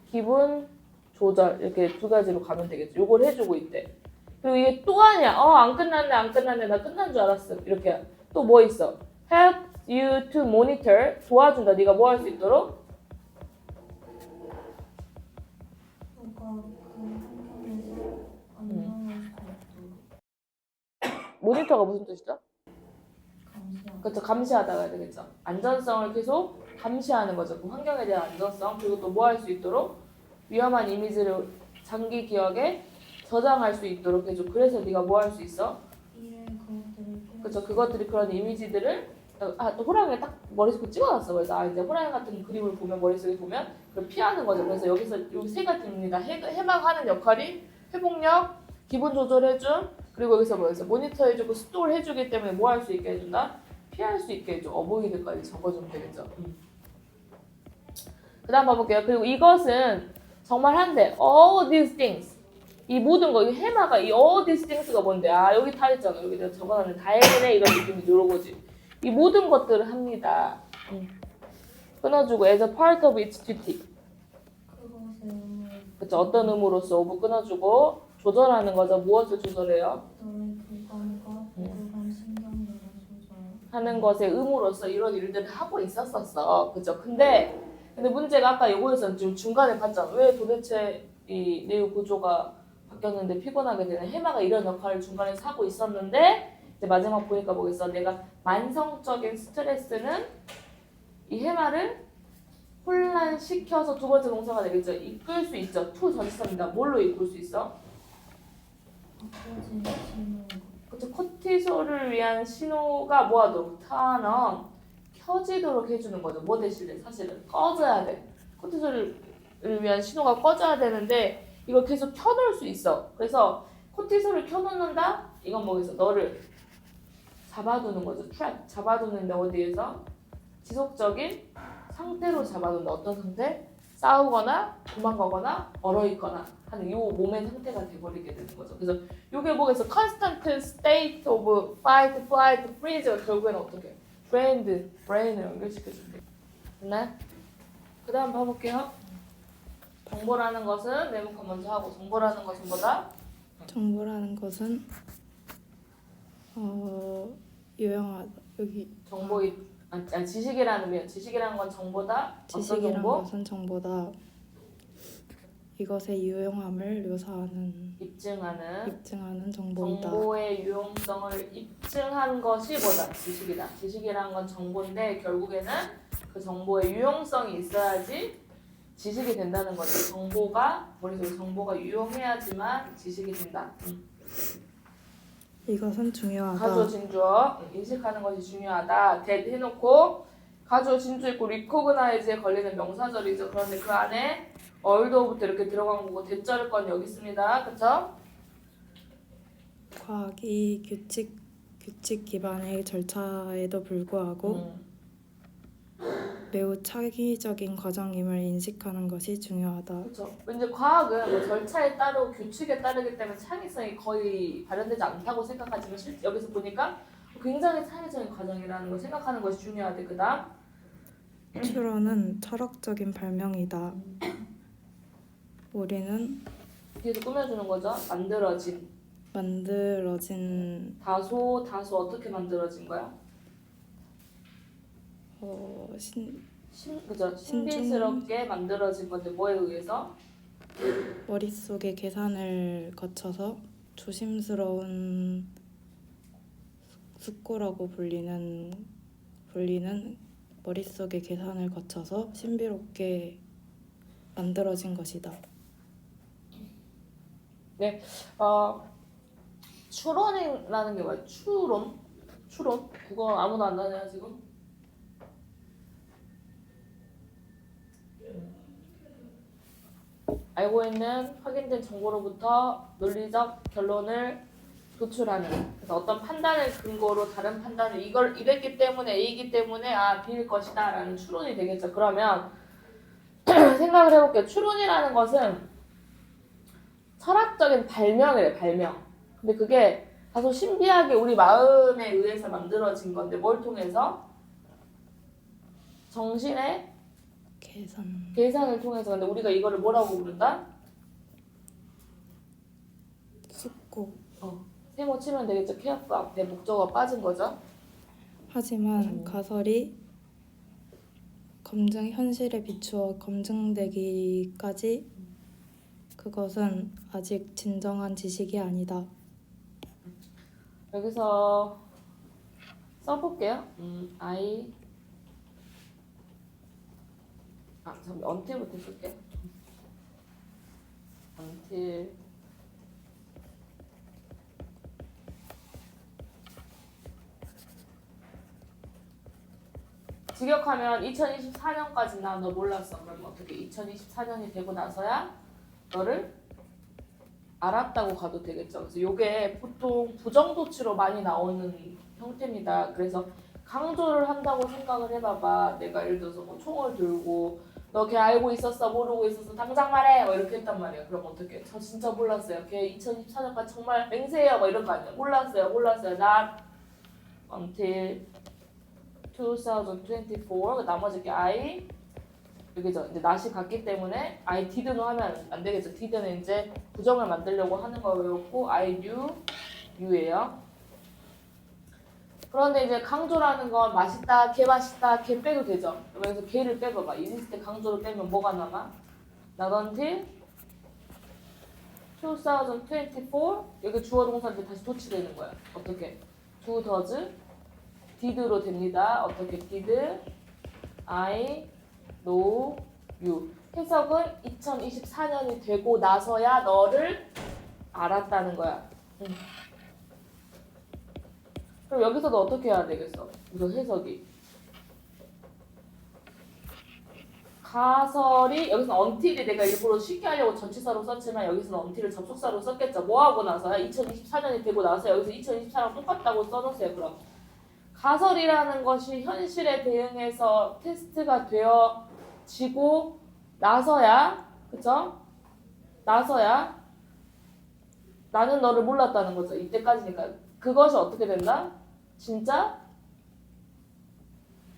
Speaker 1: 기분 조절. 이렇게 두 가지로 가면 되겠죠. 요걸 해주고 있대. 그리고 이게 또 하냐? 안 끝났네. 나 끝난 줄 알았어. 이렇게. 또 뭐 있어? help you to monitor. 도와준다. 네가 뭐 할 수 있도록?
Speaker 2: 너가 그 환경에서 안정할 수 있도록
Speaker 1: 모니터가 무슨 뜻이죠?
Speaker 2: 감시하고.
Speaker 1: 그렇죠. 감시하다가 해야 되겠죠. 안전성을 계속 감시하는 거죠. 그 환경에 대한 안전성. 그리고 또 뭐 할 수 있도록? 위험한 이미지를 장기 기억에 저장할 수 있도록 해줘. 그래서 네가 뭐 할 수 있어? 그렇죠. 그것들이 그런 이미지들을 또 호랑이를 딱 머릿속에 찍어놨어. 그래서 이제 호랑이 같은 그림을 보면 머릿속에 보면 그걸 피하는 거죠. 그래서 여기서 여기 세 가지입니다. 해방하는 역할이 회복력, 기분 조절해줌, 그리고 여기서 뭐였어? 모니터 해주고 스토어 해주기 때문에 뭐 할 수 있게 해준다? 피할 수 있게 해줘. 어보이드까지 적어주면 되겠죠. 그 다음 봐볼게요. 그리고 이것은 정말 한데 all these things 이 모든 거, 이 해마가 이 all these things가 뭔데? 여기 다 있잖아. 여기 내가 적어놨는데 다 해네 이런 느낌이 이런 거지. 이 모든 것들을 합니다. 끊어주고 as a part of its duty.
Speaker 2: 그것의 의무를
Speaker 1: 그쵸. 어떤 의무로서 오브 끊어주고 조절하는 거죠. 무엇을 조절해요?
Speaker 2: 너의 불감과 불감 신경들을 조절.
Speaker 1: 하는 것의 의무로서 이런 일들을 하고 있었었어. 그죠? 근데 문제가 아까 요거에서 좀 중간에 봤잖아. 왜 도대체 이 내유 구조가 바뀌었는데 피곤하게 되는 해마가 이런 역할을 중간에서 하고 있었는데 이제 마지막 보니까 뭐겠어? 내가 만성적인 스트레스는 이 해마를 혼란시켜서 두 번째 동사가 되겠죠. 이끌 수 있죠. to 전치사입니다. 뭘로 이끌 수 있어?
Speaker 2: 바꿔진 신호.
Speaker 1: 그쵸. 코티솔을 위한 신호가 뭐하도록? turn 켜지도록 해주는 거죠. 뭐 대신에 사실은 꺼져야 돼. 코티솔을 위한 신호가 꺼져야 되는데 이걸 계속 켜놓을 수 있어. 그래서 코티솔을 켜놓는다? 이건 뭐겠어? 너를 잡아두는 거죠. trap 잡아두는데 어디에서? 지속적인 상태로 잡아둔다. 어떤 상태? 싸우거나 도망가거나 얼어있거나 하는 요 몸의 상태가 돼버리게 되는 거죠. 그래서 요게 뭐겠어? constant state of fight, flight, freeze가 결국에는 어떻게? brain을 연결시켜준대. 됐나요? 그 다음 봐볼게요. 정보라는 것은 네모칸 먼저 하고 정보라는 것은 뭐다?
Speaker 4: 정보라는 것은 유용하다. 여기
Speaker 1: 지식이라는 의미야. 지식이라는 건 정보다. 어떤
Speaker 4: 지식이란
Speaker 1: 정보?
Speaker 4: 것은 정보다. 이것의 유용함을 묘사하는 입증하는 정보이다.
Speaker 1: 정보의 유용성을 입증한 것이 뭐다? 지식이다. 지식이라는 건 정보인데 결국에는 그 정보의 유용성이 있어야지 지식이 된다는 거죠. 정보가 유용해야지만 지식이 된다.
Speaker 4: 이것은 중요하다.
Speaker 1: 가주어 진주어 인식하는 것이 중요하다. that 해놓고 가주어 진주 있고 recognize에 걸리는 명사절이죠. 그런데 그 안에 although부터 이렇게 들어간 거고 대절일 건 여기 있습니다. 그쵸?
Speaker 4: 과학이 규칙 기반의 절차에도 불구하고 매우 창의적인 과정임을 인식하는 것이 중요하다.
Speaker 1: 그렇죠. 왠지 과학은 뭐 절차에 따르고 규칙에 따르기 때문에 창의성이 거의 발현되지 않다고 생각하지만 여기서 보니까 굉장히 창의적인 과정이라는 걸 생각하는 것이 중요하대. 그다음
Speaker 4: 추론은 철학적인 발명이다. 우리는
Speaker 1: 뒤에서 꾸며주는 거죠.
Speaker 4: 만들어진
Speaker 1: 다소 어떻게 만들어진 거야? 그죠. 신비스럽게 만들어진 건데 뭐에 의해서?
Speaker 4: 머릿속에 계산을 거쳐서 조심스러운 숙고라고 불리는 머릿속에 계산을 거쳐서 신비롭게 만들어진 것이다.
Speaker 1: 네, 추론이라는 게 뭐야? 추론? 그거 아무도 안 나네요 지금. 알고 있는 확인된 정보로부터 논리적 결론을 도출하는. 그래서 어떤 판단을 근거로 다른 판단을 이걸 이랬기 때문에 A이기 때문에 B일 것이다 라는 추론이 되겠죠. 그러면 생각을 해볼게요. 추론이라는 것은 철학적인 발명이래. 발명. 근데 그게 다소 신비하게 우리 마음에 의해서 만들어진 건데 뭘 통해서? 정신의 계산을 통해서. 근데 우리가 이거를 뭐라고 부른다?
Speaker 4: 숙고.
Speaker 1: 세모 치면 되겠죠. 케어프 앞에 목적어가 빠진 거죠.
Speaker 4: 하지만 가설이 현실에 비추어 검증되기까지 그것은 아직 진정한 지식이 아니다.
Speaker 1: 여기서 써볼게요. 잠깐 until부터 쓸게요. until 직역하면 2024년까지 나 너 몰랐어. 그러면 어떻게 2024년이 되고 나서야 너를 알았다고 가도 되겠죠. 그래서 이게 보통 부정도치로 많이 나오는 형태입니다. 그래서 강조를 한다고 생각을 해봐봐. 내가 예를 들어서 뭐 총을 들고 너 걔 알고 있었어? 모르고 있었어? 당장 말해! 뭐 이렇게 했단 말이야. 그럼 어떡해? 저 진짜 몰랐어요. 걔 2024년까지 정말 맹세해요. 뭐 이런 거 아니야. 몰랐어요. not until 2024. 나머지 게 I 여기죠. 이제 not이 같기 때문에 I did know 하면 안 되겠죠. did는 이제 부정을 만들려고 하는 거였고 I knew you예요. 그런데 이제 강조라는 건 맛있다, 개 맛있다, 개 빼도 되죠. 여기서 개를 빼봐봐. 이 리스트 강조를 빼면 뭐가 남아? Not until 2024 여기 주어 동사인데 다시 도치되는 거야. 어떻게? Do, does, did로 됩니다. 어떻게? did, I, know, you. 해석은 2024년이 되고 나서야 너를 알았다는 거야. 그럼 여기서도 어떻게 해야 되겠어? 이거 해석이. 가설이 여기서 until이 내가 일부러 쉽게 하려고 전치사로 썼지만 여기서는 until을 접속사로 썼겠죠. 뭐 하고 나서야? 2024년이 되고 나서 여기서 2024랑 똑같다고 써놓으세요. 그럼 가설이라는 것이 현실에 대응해서 테스트가 되어지고 나서야, 그쵸? 나서야 나는 너를 몰랐다는 거죠. 이때까지니까. 그것이 어떻게 된다? 진짜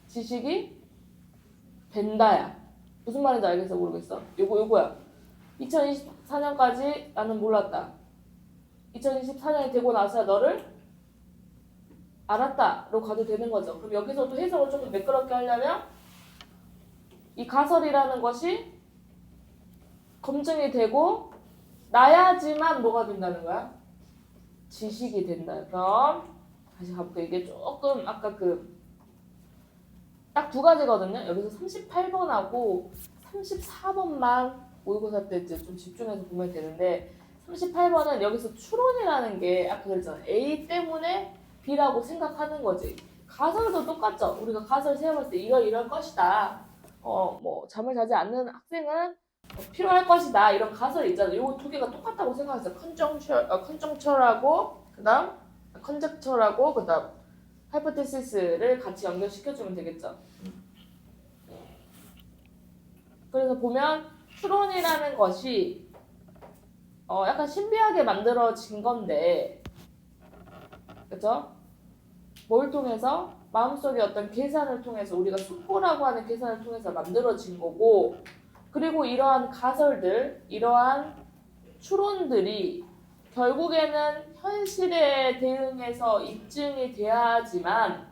Speaker 1: 지식이 된다야. 무슨 말인지 알겠어? 모르겠어? 요거야. 2024년까지 나는 몰랐다. 2024년이 되고 나서야 너를 알았다로 가도 되는 거죠. 그럼 여기서도 해석을 조금 매끄럽게 하려면 이 가설이라는 것이 검증이 되고 나야지만 뭐가 된다는 거야? 지식이 된다. 그럼 다시 가볼게요. 이게 조금 아까 딱 두 가지거든요. 여기서 38번하고 34번만 모의고사 때 이제 좀 집중해서 보면 되는데 38번은 여기서 추론이라는 게 아까 그랬잖아. A 때문에 B라고 생각하는 거지. 가설도 똑같죠. 우리가 가설 세워볼 때 이럴 것이다. 뭐 잠을 자지 않는 학생은 필요할 것이다. 이런 가설이 있잖아요. 요 두 개가 똑같다고 생각했어요. 컨정처하고 그다음 컨젝처라고 그다음 하이포테시스를 같이 연결시켜주면 되겠죠. 그래서 보면 추론이라는 것이 약간 신비하게 만들어진 건데, 그죠? 뭘 통해서? 마음속에 어떤 계산을 통해서 우리가 숙고라고 하는 계산을 통해서 만들어진 거고, 그리고 이러한 가설들, 이러한 추론들이 결국에는 현실에 대응해서 입증이 돼야지만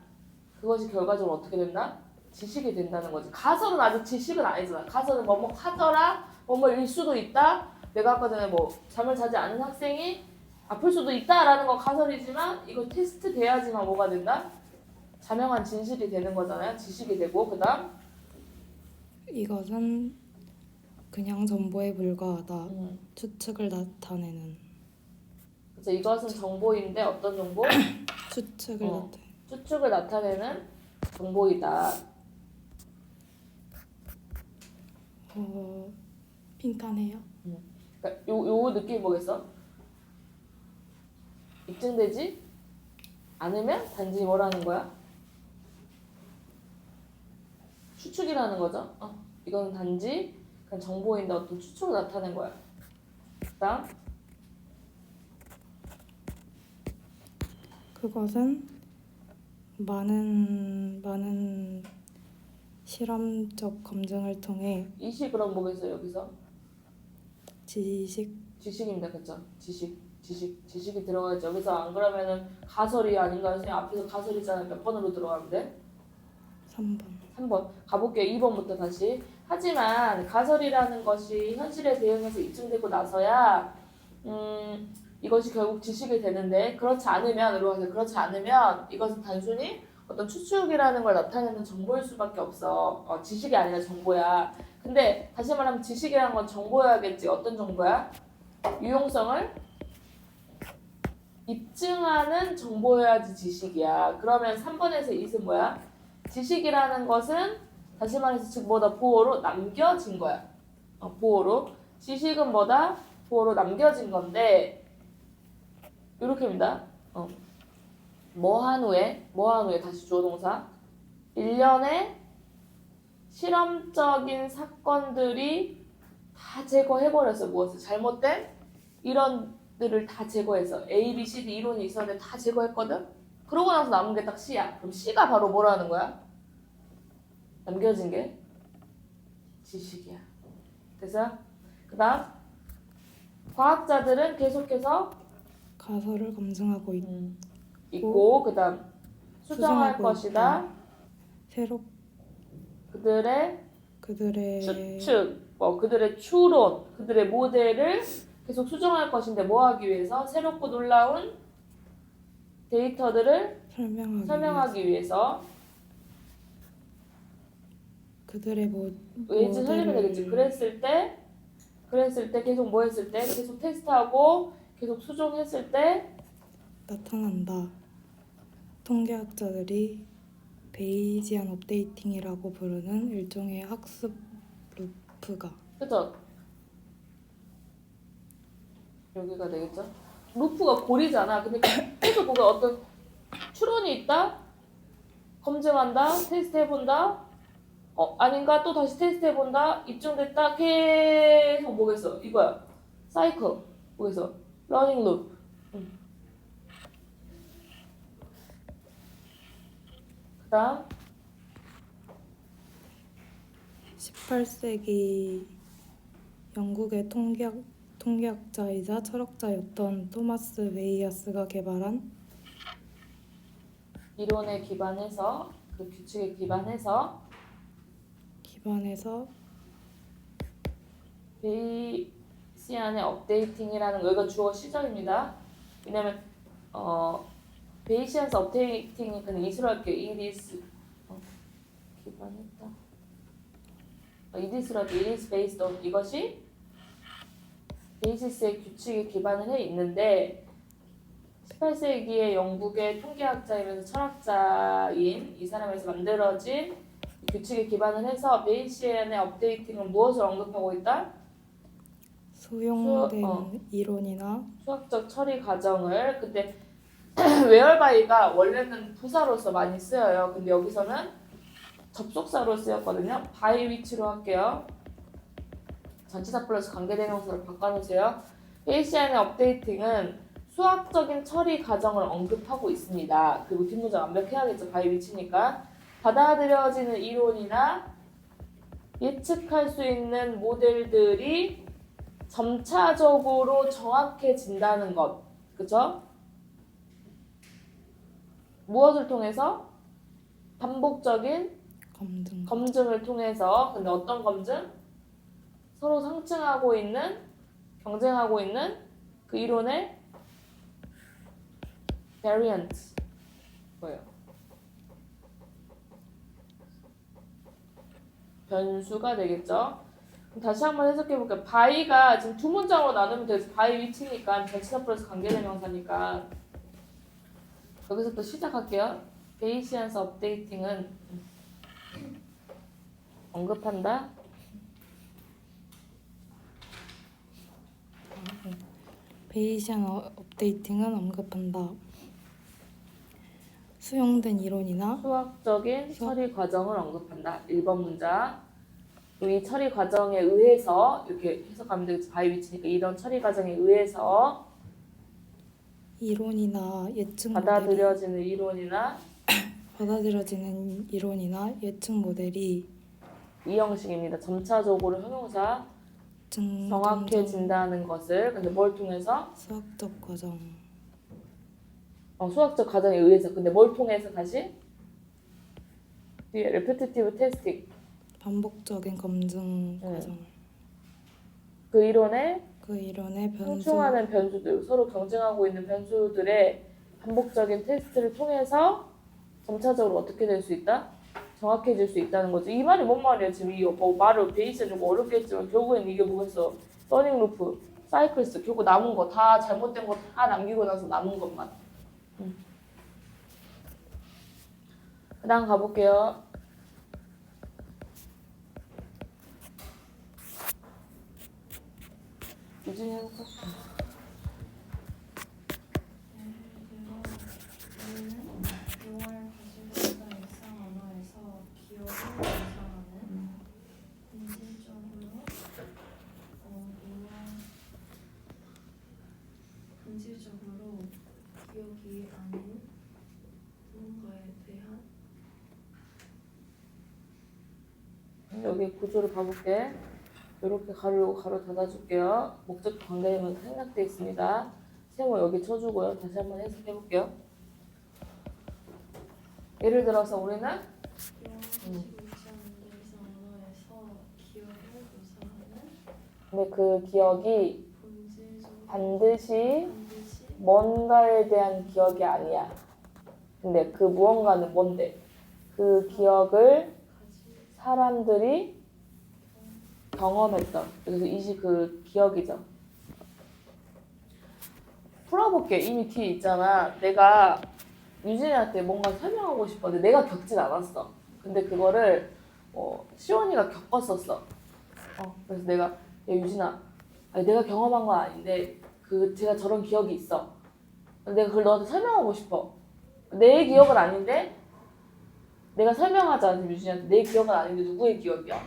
Speaker 1: 그것이 결과적으로 어떻게 된다? 지식이 된다는 거지. 가설은 아직 지식은 아니잖아. 가설은 뭐뭐 하더라, 뭐뭐일 수도 있다. 내가 아까 전에 뭐 잠을 자지 않는 학생이 아플 수도 있다라는 건 가설이지만 이거 테스트 돼야지만 뭐가 된다? 자명한 진실이 되는 거잖아요. 지식이 되고 그다음
Speaker 4: 이것은 그냥 정보에 불과하다. 추측을 나타내는.
Speaker 1: 그래서 이것은 정보인데 어떤 정보?
Speaker 4: 추측을 나타내는.
Speaker 1: 추측을 나타내는 정보이다.
Speaker 4: 빈칸해요.
Speaker 1: 그러니까 요 느낌 뭐겠어? 입증되지 않으면 단지 뭐라는 거야? 추측이라는 거죠. 이거는 단지 그냥 정보인데 어떤 추측을 나타낸 거야. 그다음
Speaker 4: 그것은 많은 실험적 검증을 통해
Speaker 1: 이시 그럼 뭐겠어요 여기서?
Speaker 4: 지식입니다.
Speaker 1: 그쵸? 지식이 들어가야지. 여기서 안 그러면은 가설이 아닌가요? 선생님 앞에서 가설이잖아요. 몇 번으로 들어가면 돼? 3번. 가볼게요. 2번부터 다시. 하지만 가설이라는 것이 현실에 대응해서 입증되고 나서야 이것이 결국 지식이 되는데 그렇지 않으면 이것은 단순히 어떤 추측이라는 걸 나타내는 정보일 수밖에 없어. 지식이 아니라 정보야. 근데 다시 말하면 지식이라는 건 정보여야겠지. 어떤 정보야? 유용성을 입증하는 정보여야지 지식이야. 그러면 3번에서 2은 뭐야? 지식이라는 것은 다시 말해서 즉 뭐다? 보호로 남겨진 거야. 보호로. 지식은 뭐다? 보호로 남겨진 건데 이렇게입니다. 뭐한 후에 다시 주어 동사 1년에 실험적인 사건들이 다 제거해버렸어. 무엇을? 잘못된 이론들을 다 제거해서 A, B, C, D 이론이 있었는데 다 제거했거든? 그러고 나서 남은 게 딱 C야. 그럼 C가 바로 뭐라는 거야? 남겨진 게 지식이야. 됐어요? 그 다음 과학자들은 계속해서
Speaker 4: 가설을 검증하고
Speaker 1: 있고 그 다음 수정할
Speaker 4: 수정하고
Speaker 1: 것이다.
Speaker 4: 있다. 새로
Speaker 1: 그들의
Speaker 4: 그들의
Speaker 1: 추측, 그들의 추론, 그들의 모델을 계속 수정할 것인데 뭐 하기 위해서? 새롭고 놀라운 데이터들을
Speaker 4: 설명하기 위해서
Speaker 1: 설명하기 위해서.
Speaker 4: 그들의
Speaker 1: 왠지 설명이 되겠지. 그랬을 때 계속 뭐 했을 때? 계속 테스트하고 계속 수정했을 때
Speaker 4: 나타난다. 통계학자들이 베이지안 업데이팅이라고 부르는 일종의 학습 루프가
Speaker 1: 그죠? 여기가 되겠죠? 루프가 고리잖아. 근데 계속 보면 어떤 추론이 있다? 검증한다? 테스트해본다? 아닌가? 또 다시 테스트해본다? 입증됐다? 계속 뭐겠어? 이거야. 사이클. 뭐겠어? 러닝 룹. 그 다음
Speaker 4: 18세기 영국의 통계학자이자 철학자였던 토마스 웨이야스가 개발한
Speaker 1: 이론에 기반해서 그 규칙에 기반해서 베이시안의 업데이팅이라는 거 이거 주어 시절입니다. 왜냐면 베이시안스 업데이팅이 그냥 이수로 할게요. it is 기반했다. it is로 할게요. it is based on 이것이 베이시스의 규칙에 기반을 해 있는데 18세기의 영국의 통계학자이면서 철학자인 이 사람에서 만들어진 규칙에 기반을 해서 베이시안의 업데이팅은 무엇을 언급하고 있다?
Speaker 4: 수용된 이론이나
Speaker 1: 수학적 처리 과정을. 근데 웨어바이가 원래는 부사로서 많이 쓰여요. 근데 여기서는 접속사로 쓰였거든요. 바이 위치로 할게요. 전치사 플러스 관계대명사를 바꿔놓으세요. 베이시안의 업데이팅은 수학적인 처리 과정을 언급하고 있습니다. 그리고 뒷문장 완벽해야겠죠. 바이 위치니까. 받아들여지는 이론이나 예측할 수 있는 모델들이 점차적으로 정확해진다는 것. 그쵸? 무엇을 통해서? 반복적인 검증을 통해서. 근데 어떤 검증? 서로 상층하고 있는, 경쟁하고 있는 그 이론의 variant. 뭐예요? 변수가 되겠죠. 그럼 다시 한번 해석해 볼게요. 바이가 지금 두 문장으로 나누면 돼서 바이 위치니까 전치사 플러스 관계대명사니까 여기서부터 시작할게요. 베이시안스 업데이팅은 언급한다.
Speaker 4: 베이시안 업데이팅은 언급한다. 수용된 이론이나
Speaker 1: 수학적인 처리 과정을 언급한다. 1번 문장. 이 처리 과정에 의해서 이렇게 해석하면 되겠지. 바이 위치니까 이런 처리 과정에 의해서
Speaker 4: 이론이나 예측
Speaker 1: 받아들여지는
Speaker 4: 이론이나 예측 모델이
Speaker 1: 이 형식입니다. 점차적으로 형용사 정확해진다는 것을. 근데 뭘 통해서?
Speaker 4: 수학적 과정
Speaker 1: 수학적 과정에 의해서. 근데 뭘 통해서 다시? 뒤에 repetitive testing.
Speaker 4: 반복적인 검증 과정.
Speaker 1: 그 이론의
Speaker 4: 변수
Speaker 1: 상충하는 변수들, 서로 경쟁하고 있는 변수들의 반복적인 테스트를 통해서 점차적으로 어떻게 될 수 있다? 정확해질 수 있다는 거죠. 이 말이 뭔 말이야? 지금 이 말을 베이스 좀 어렵겠지만 결국엔 이게 뭐겠어? 러닝 루프, 사이클스, 결국 남은 거 다 잘못된 거 다 남기고 나서 남은 것만. 그 다음 가볼게요. 유진이 해볼까?
Speaker 2: 용어를 가지고 있던 일상 언어에서 기억을 연상하는 본질적으로 기억이 아닌 무언가에 대한
Speaker 1: 여기 구조를 봐볼게. 이렇게 가로 닫아줄게요. 목적 관계되면 생략되어 있습니다. 세모 여기 쳐주고요. 다시 한번 해석해볼게요. 예를 들어서 우리는
Speaker 2: 기억이 위치하는데 일상 언어에서 기억을 묘사하는
Speaker 1: 근데 그 기억이
Speaker 2: 본질적으로
Speaker 1: 반드시
Speaker 2: 반드시
Speaker 1: 뭔가에 대한 기억이 아니야. 근데 그 무언가는 뭔데? 그 기억을
Speaker 2: 가지
Speaker 1: 사람들이 경험했던. 그래서 이시 그 기억이죠. 풀어볼게. 이미 뒤에 있잖아. 내가 유진이한테 뭔가 설명하고 싶었는데 내가 겪진 않았어. 근데 그거를 시원이가 겪었었어. 그래서 내가 야 유진아, 아니, 내가 경험한 건 아닌데 제가 저런 기억이 있어. 내가 그걸 너한테 설명하고 싶어. 내 기억은 아닌데 내가 설명하자. 유진이한테 내 기억은 아닌데 누구의 기억이야?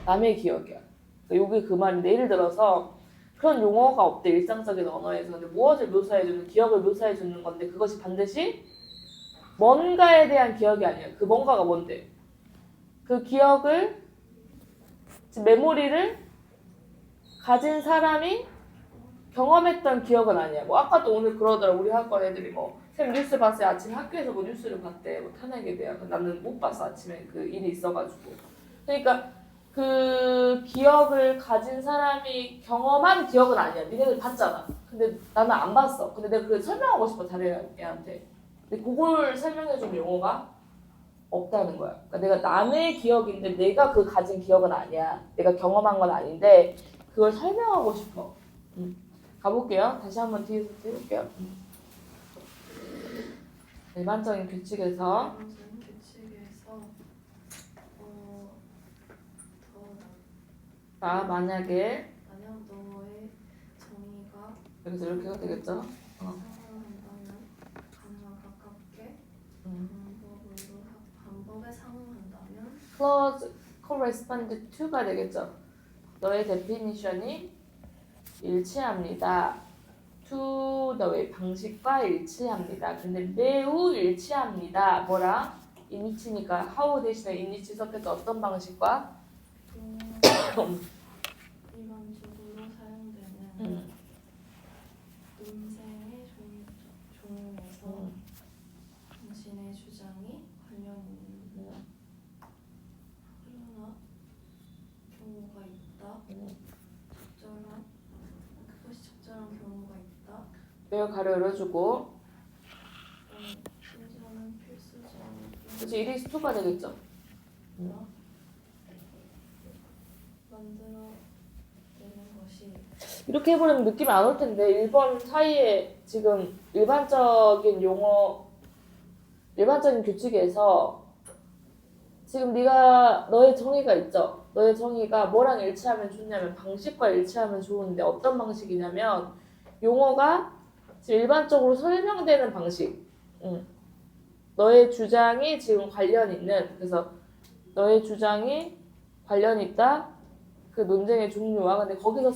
Speaker 1: 남의 기억이야. 그러니까 여기 그 말인데 예를 들어서 그런 용어가 없대 일상적인 언어에서. 근데 무엇을 묘사해주는 기억을 묘사해주는 건데 그것이 반드시 뭔가에 대한 기억이 아니야. 그 뭔가가 뭔데? 그 기억을 메모리를 가진 사람이 경험했던 기억은 아니야. 뭐 아까도 오늘 그러더라. 우리 학과 애들이 쌤 뉴스 봤어요. 아침에 학교에서 뉴스를 봤대. 탄핵에 대한. 나는 못 봤어. 아침에 그 일이 있어가지고. 그러니까 그 기억을 가진 사람이 경험한 기억은 아니야. 니네들 봤잖아. 근데 나는 안 봤어. 근데 내가 그걸 설명하고 싶어. 다른 애한테. 근데 그걸 설명해준 용어가 없다는 거야. 그러니까 내가 남의 기억인데 내가 그 가진 기억은 아니야. 내가 경험한 건 아닌데 그걸 설명하고 싶어. 가볼게요. 다시 한번 뒤에서 해볼게요. 일반적인 규칙에서
Speaker 2: 일반적인 규칙에서
Speaker 1: 만약에
Speaker 2: 만약 너의 정의가
Speaker 1: 여기서 이렇게 해도 되겠죠?
Speaker 2: 상응한다면 가능한 가깝게 방법에 상응한다면
Speaker 1: clause correspond to가 되겠죠. 너의 definition이 일치합니다. to 너의 방식과 일치합니다. 근데 매우 일치합니다. 뭐랑? init니까 how 대신에 init 섞여서 어떤 방식과?
Speaker 2: 일반적으로 사용되는 논쟁의 종용에서 당신의 주장이 관련 있는 그러나 경우가 있다. 그것이 적절한 경우가 있다.
Speaker 1: 매우 가로 열어주고
Speaker 2: 심지어는 필수적인
Speaker 1: 그치 it is to가 되겠죠.
Speaker 2: 만들어내는 것이
Speaker 1: 이렇게 해버리면 느낌이 안 올 텐데 1번 사이에 지금 일반적인 용어 일반적인 규칙에서 지금 네가 너의 정의가 있죠. 너의 정의가 뭐랑 일치하면 좋냐면 방식과 일치하면 좋은데 어떤 방식이냐면 용어가 지금 일반적으로 설명되는 방식. 너의 주장이 지금 관련 있는 그래서 너의 주장이 관련 있다. 그 논쟁의 종류와 근데 거기서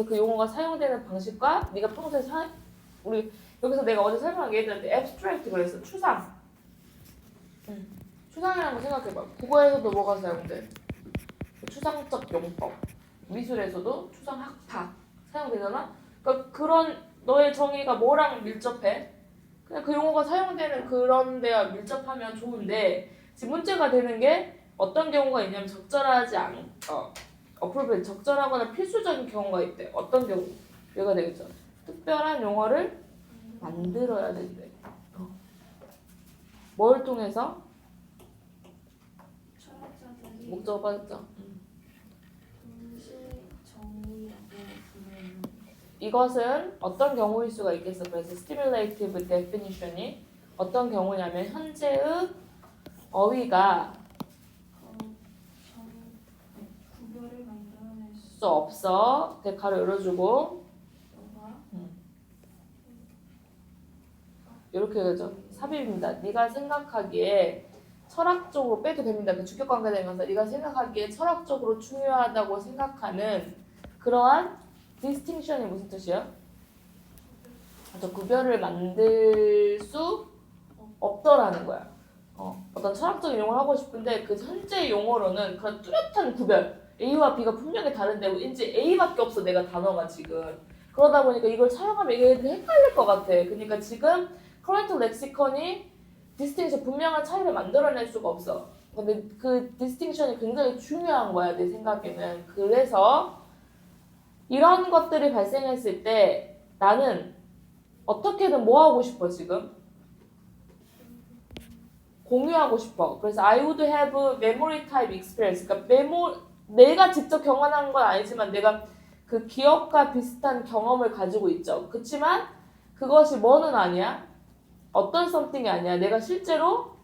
Speaker 1: 그 용어가 사용되는 방식과 네가 평소에 우리 여기서 내가 어제 설명한 게 얘들한테 abstract 그랬어. 추상. 추상이라는 거 생각해봐. 국어에서도 뭐가 사용돼? 추상적 용법. 미술에서도 추상학파 사용되잖아? 그러니까 그런 너의 정의가 뭐랑 밀접해? 그냥 그 용어가 사용되는 그런 데와 밀접하면 좋은데 지금 문제가 되는 게 어떤 경우가 있냐면 적절하거나 필수적인 경우가 있대. 어떤 경우? 얘가 되겠죠. 특별한 용어를 만들어야 된대. 뭘 통해서?
Speaker 2: 철학자들이
Speaker 1: 목적어 빠졌죠.
Speaker 2: 동시 정의라고 부르는
Speaker 1: 이것은 어떤 경우일 수가 있겠어. 그래서 stimulative definition이 어떤 경우냐면 현재의 어휘가
Speaker 2: 구별을 만들어낼
Speaker 1: 수 없어. 대가로 열어주고
Speaker 2: 수가
Speaker 1: 이렇게 되죠. 삽입입니다. 네가 생각하기에 철학적으로 빼도 됩니다. 그 주격관계 되면서 네가 생각하기에 철학적으로 중요하다고 생각하는 그러한 distinction이 무슨 뜻이에요? 구별을 만들 수 없더라는 거야. 어떤 철학적인 용어를 하고 싶은데 그 현재 용어로는 그런 뚜렷한 구별 A와 B가 분명히 다른데 왠지 A밖에 없어 내가 단어가 지금 그러다 보니까 이걸 사용하면 이게 헷갈릴 것 같아. 그러니까 지금 current lexicon이 디스팅션 분명한 차이를 만들어낼 수가 없어. 근데 그 디스팅션이 굉장히 중요한 거야 내 생각에는. 그래서 이런 것들이 발생했을 때 나는 어떻게든 뭐 하고 싶어 지금? 공유하고 싶어. 그래서 I would have memory type experience. 그러니까 내가 직접 경험한 건 아니지만 내가 그 기억과 비슷한 경험을 가지고 있죠. 그렇지만 그것이 뭐는 아니야? 어떤 something이 아니야. 내가 실제로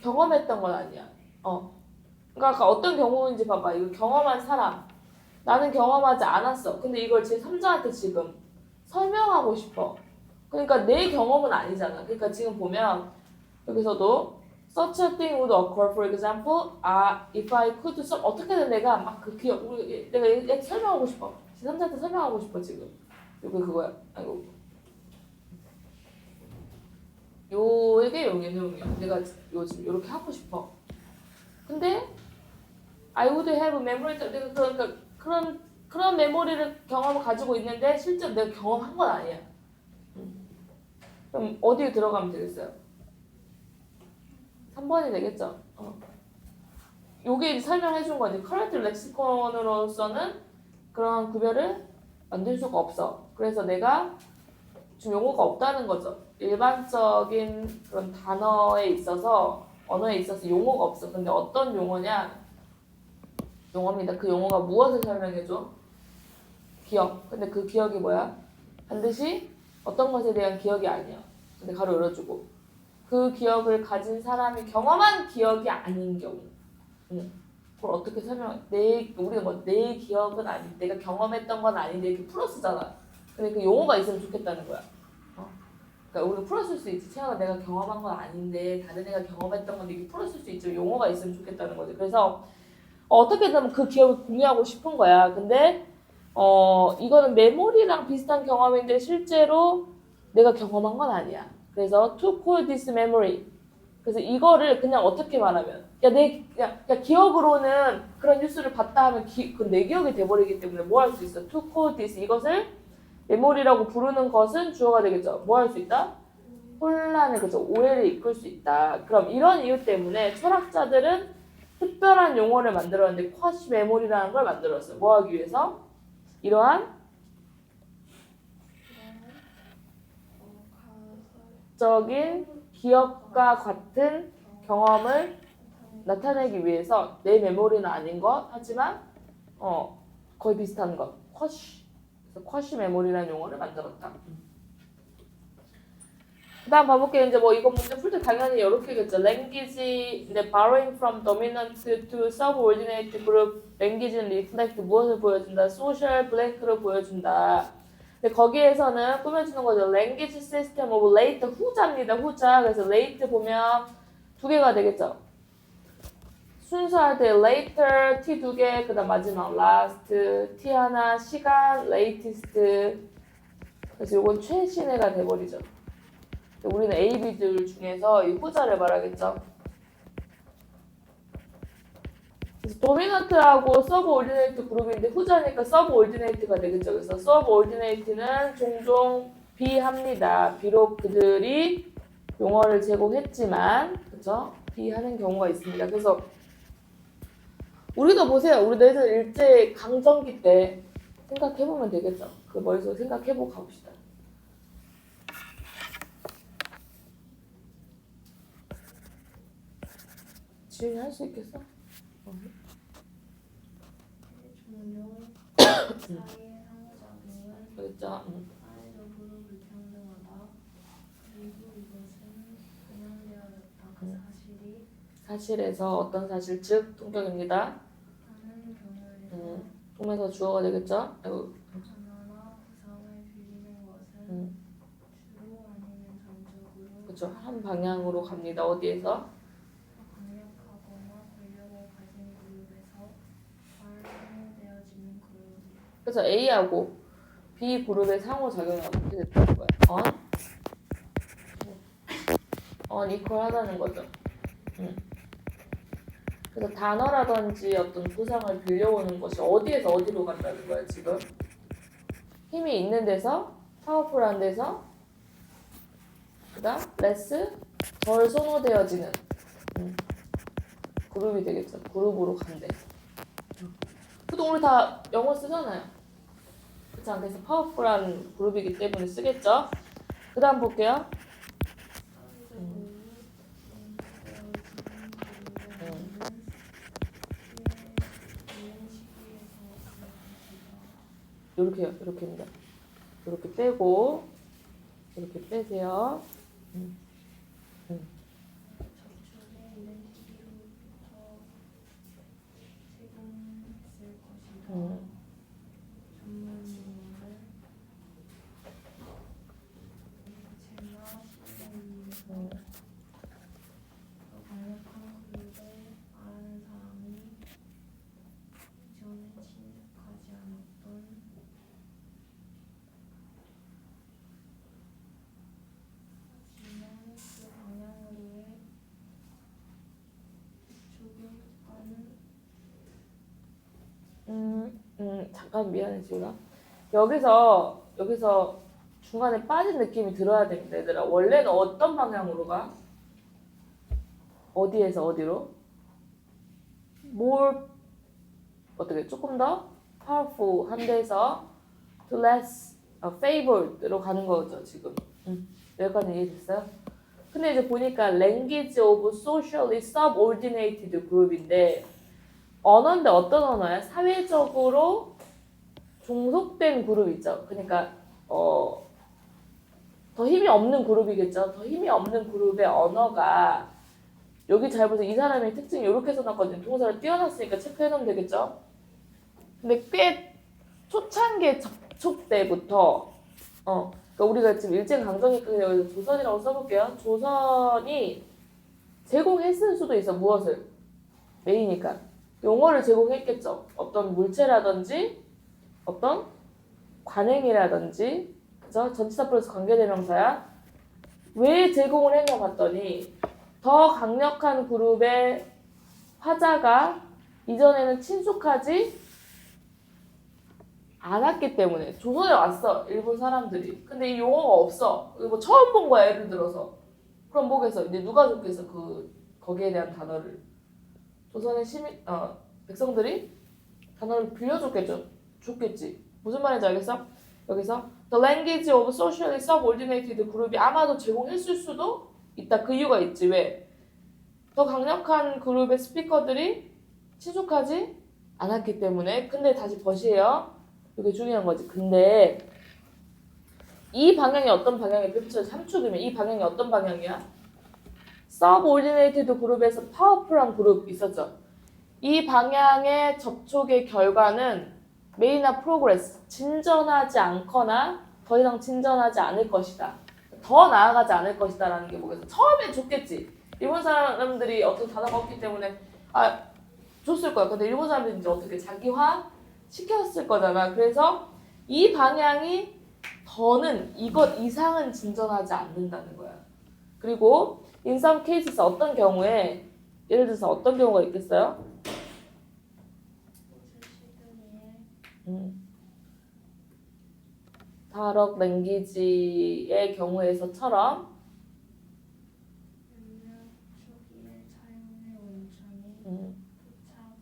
Speaker 1: 경험했던 건 아니야. 그러니까 어떤 경우인지 봐봐. 이거 경험한 사람. 나는 경험하지 않았어. 근데 이걸 제3자한테 지금 설명하고 싶어. 그러니까 내 경험은 아니잖아. 그러니까 지금 보면 여기서도 such a thing would occur. For example, if I could 어떻게든 내가 막 그 기억, 내가 얘 설명하고 싶어. 제3자한테 설명하고 싶어 지금. 여기 그거야. 아이고. 이게 여기 내용이야. 내가 요즘 이렇게 하고 싶어. 근데 I would have memory. 내가 그러니까 그런 메모리를 경험을 가지고 있는데 실제로 내가 경험한 건 아니야. 그럼 어디에 들어가면 되겠어요? 3번이 되겠죠. 요게 이제 설명해 준 거지. 커런트 렉시콘으로서는 그런 구별을 만들 수가 없어. 그래서 내가 지금 용어가 없다는 거죠. 일반적인 그런 단어에 있어서 언어에 있어서 용어가 없어. 근데 어떤 용어냐? 용어입니다. 그 용어가 무엇을 설명해줘? 기억. 근데 그 기억이 뭐야? 반드시 어떤 것에 대한 기억이 아니야. 근데 가로 열어주고 그 기억을 가진 사람이 경험한 기억이 아닌 경우. 그걸 어떻게 우리가 뭐 내 기억은 아닌, 내가 경험했던 건 아닌데 이렇게 풀어쓰잖아. 근데 그 용어가 있으면 좋겠다는 거야. 그러니까 우리가 풀어쓸 수 있지. 채아가 내가 경험한 건 아닌데 다른 애가 경험했던 건데 이게 풀어쓸 수 있지. 용어가 있으면 좋겠다는 거지. 그래서 어떻게든 그 기억을 공유하고 싶은 거야. 근데 이거는 메모리랑 비슷한 경험인데 실제로 내가 경험한 건 아니야. 그래서 to call this memory. 그래서 이거를 그냥 어떻게 말하면 야 기억으로는 그런 뉴스를 봤다 하면 그건 내 기억이 돼버리기 때문에 뭐 할 수 있어? to call this 이것을 메모리라고 부르는 것은 주어가 되겠죠. 뭐 할 수 있다? 혼란을 그죠 오해를 이끌 수 있다. 그럼 이런 이유 때문에 철학자들은 특별한 용어를 만들었는데 쿼시 메모리라는 걸 만들었어요. 뭐 하기 위해서? 이러한 적인 기억과 같은 경험을 나타내기 위해서 내 메모리는 아닌 것 하지만 거의 비슷한 것 쿼시. 그래서 쿼시 메모리라는 용어를 만들었다. 그다음 봐볼게요. 이제 뭐 이거 문제 풀 때 당연히 이렇게겠죠. language, 근데 borrowing from dominant to subordinate group, language는 reflect 무엇을 보여준다? social blank를 보여준다. 근데 거기에서는 꾸며주는 거죠. language system of late 후자입니다. 후자. 그래서 late 보면 두 개가 되겠죠. 순서할 때 later t 두 개, 그다음 마지막 last t 하나, 시간 latest. 그래서 이건 최신애가 돼버리죠. 우리는 A, B들 중에서 이 후자를 말하겠죠. 그래서 도미넌트하고 서브오디네이트 그룹인데 후자니까 서브오디네이트가 되겠죠. 그래서 서브오디네이트는 종종 비합니다. 비록 그들이 용어를 제공했지만, 그죠? 비하는 경우가 있습니다. 그래서 우리도 보세요. 우리도 예전 일제 강점기 때 생각해보면 되겠죠. 그 머릿속에 생각해보고 가봅시다. 지훈이 할 수 있겠어?
Speaker 2: 종종 사이의 상호작용은
Speaker 1: 그랬죠?
Speaker 2: 사회적으로 불평등하다. 그리고 이것은 반영되어졌다. 그 사실이
Speaker 1: 사실에서 어떤 사실 즉 동격입니다.
Speaker 2: 하는 경우에서
Speaker 1: 통해서 주어가 되겠죠? 아이고.
Speaker 2: 하나나 구상을 빌리는 것은 주로 아니면 전적으로
Speaker 1: 그렇죠. 한 방향으로 갑니다. 어디에서?
Speaker 2: 강력하거나 권력을 가진 그룹에서 발생되어지는 그룹.
Speaker 1: 그래서 A하고 B 그룹의 상호작용이 어떻게 됐다는 거야? 이퀄 하다는 거죠. 그래서 단어라든지 어떤 구상을 빌려오는 것이 어디에서 어디로 간다는 거야 지금? 힘이 있는 데서, 파워풀한 데서, 그 다음 레스 덜 선호되어지는 그룹이 되겠죠. 그룹으로 간대. 보통 우리 다 영어 쓰잖아요. 그렇지 않겠어? 파워풀한 그룹이기 때문에 쓰겠죠. 그 다음 볼게요. 이렇게요. 이렇게입니다. 이렇게 빼고 이렇게 빼세요.
Speaker 2: 저축에 있는 TV로부터 제공했을 것이다. 전문 용어를 제나 시대에서 더 강력한 그룹에 아는 사람이 이전에 친숙하지 않았던 하지만 그 방향으로의 조교과는
Speaker 1: 잠깐 미안해 지우가. 여기서 중간에 빠진 느낌이 들어야 됩니다, 얘들아. 원래는 어떤 방향으로 가? 어디에서 어디로? more 어떻게 조금 더 powerful 한 데서 to less favored로 가는 거죠 지금. 여기까지 이해됐어요? 근데 이제 보니까 language of socially subordinated group인데 언어인데 어떤 언어야? 사회적으로 종속된 그룹 있죠. 그러니까 더 힘이 없는 그룹이겠죠. 더 힘이 없는 그룹의 언어가 여기 잘 보세요. 이 사람의 특징이 이렇게 써놨거든요. 동사를 띄워놨으니까 체크해놓으면 되겠죠. 근데 꽤 초창기 접촉 때부터 그러니까 우리가 지금 일제강점기까지 여기서 조선이라고 써볼게요. 조선이 제공했을 수도 있어. 무엇을? 메이니까. 용어를 제공했겠죠. 어떤 물체라든지 어떤 관행이라든지 그죠? 전치사 플러스 관계대명사야. 왜 제공을 했냐 봤더니 더 강력한 그룹의 화자가 이전에는 친숙하지 않았기 때문에. 조선에 왔어 일본 사람들이. 근데 이 용어가 없어. 이거 뭐 처음 본 거야 예를 들어서. 그럼 뭐겠어? 이제 누가 줬겠어 거기에 대한 단어를. 조선의 백성들이 단어를 줬겠지. 무슨 말인지 알겠어? 여기서 the language of socially subordinated 그룹이 아마도 제공했을 수도 있다. 그 이유가 있지. 왜? 더 강력한 그룹의 스피커들이 친숙하지 않았기 때문에. 근데 다시 벗이에요. 이게 중요한 거지. 근데 이 방향이 어떤 방향에 펼쳐져? 3축이면 이 방향이 어떤 방향이야? subordinated 그룹에서 파워풀한 그룹 있었죠. 이 방향의 접촉의 결과는 메이나 프로그레스, 진전하지 않거나 더 이상 진전하지 않을 것이다. 더 나아가지 않을 것이다 라는 게 뭐겠어? 처음엔 좋겠지. 일본 사람들이 어떤 단어가 없기 때문에 줬을 거야. 근데 일본 사람들이 이제 어떻게 자기화 시켰을 거잖아. 그래서 이 방향이 더는 이것 이상은 진전하지 않는다는 거야. 그리고 in some cases 어떤 경우에 예를 들어서 어떤 경우가 있겠어요? 다럭 랭귀지의 경우에서처럼
Speaker 2: 몇몇 초기의 사용의 원천이 토착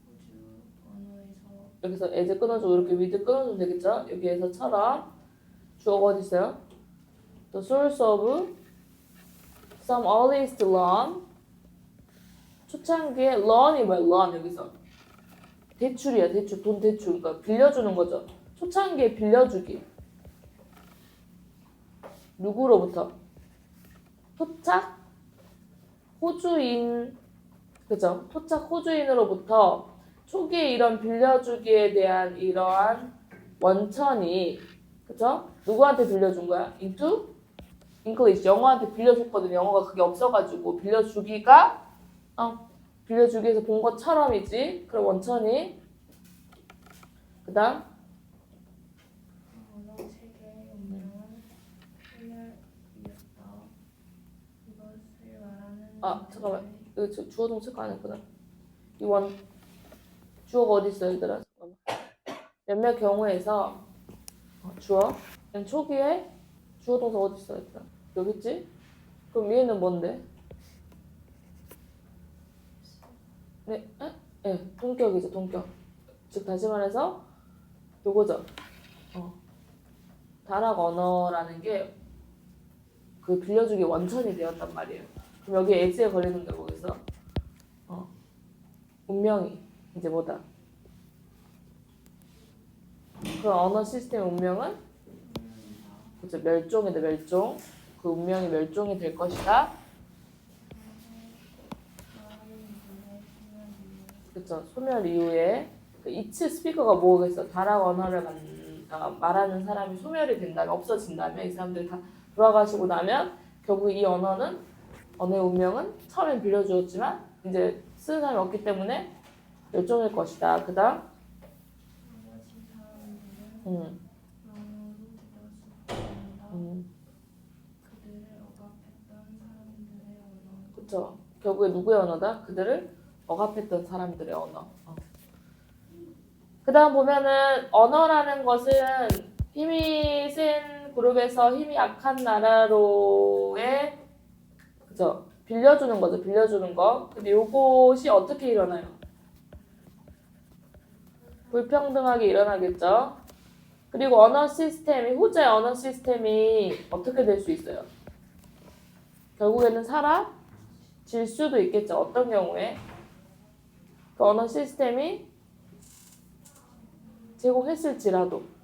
Speaker 2: 호주 언어에서
Speaker 1: 여기서 as 끊어주고 이렇게 with 끊어주면 되겠죠? 여기에서처럼 주어가 어디 있어요? The source of some earliest loan. 초창기에 loan이 뭐야? loan 여기서 대출이야. 대출. 돈 대출. 그러니까 빌려주는 거죠. 초창기에 빌려주기. 누구로부터? 토착 호주인. 그죠? 토착 호주인으로부터 초기에 이런 빌려주기에 대한 이러한 원천이 그죠? 누구한테 빌려준 거야? into English. 영어한테 빌려줬거든. 영어가 그게 없어가지고 빌려주기가 빌려주기 위해서 본 것처럼이지. 그럼 원천이 그 다음
Speaker 2: 언어 체계의 운명은 혼혈이었다. 이것을 말하는
Speaker 1: 잠깐만. 이거 주어 동사가 안 했구나. 주어가 어디 있어 얘들아? 잠깐만. 몇몇 경우에서 주어 맨 초기에 주어 동사 어디 있어 얘들아? 여기 있지? 그럼 위에는 뭔데? 네, 네, 동격이죠, 동격. 즉 다시 말해서 요거죠. 다락 언어라는 게 그 빌려주기 원천이 되었단 말이에요. 그럼 여기 에지에 걸리는 게 뭐겠어? 운명이 이제 뭐다? 그 언어 시스템의 운명은 그죠, 멸종이다, 멸종. 그 운명이 멸종이 될 것이다. 그쵸, 소멸 이후에 그 이츠 스피커가 뭐겠어? 다락 언어를 말하는 사람이 소멸이 된다면, 없어진다면, 이 사람들이 다 돌아가시고 나면 결국 이 언어의 운명은 처음엔 빌려주었지만 이제 쓰는 사람이 없기 때문에 멸종일 것이다. 그 다음
Speaker 2: 나머지 사람들은
Speaker 1: 음,
Speaker 2: 영어로 빌려주었습니다. 그들을 억압했던 사람들의 언어.
Speaker 1: 그쵸. 결국에 누구의 언어다? 그들을 억압했던 사람들의 언어. 그 다음 보면은 언어라는 것은 힘이 센 그룹에서 힘이 약한 나라로의 그죠? 빌려주는 거죠. 빌려주는 거. 근데 요것이 어떻게 일어나요? 불평등하게 일어나겠죠. 그리고 언어 시스템이 후자의 언어 시스템이 어떻게 될 수 있어요? 결국에는 사라질 수도 있겠죠. 어떤 경우에? 그 언어 시스템이 제공했을지라도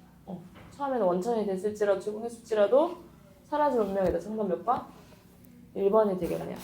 Speaker 1: 처음에는 원천이 됐을지라도 제공했을지라도 사라질 운명이다. 정답 몇 번? 1번이 되겠네요.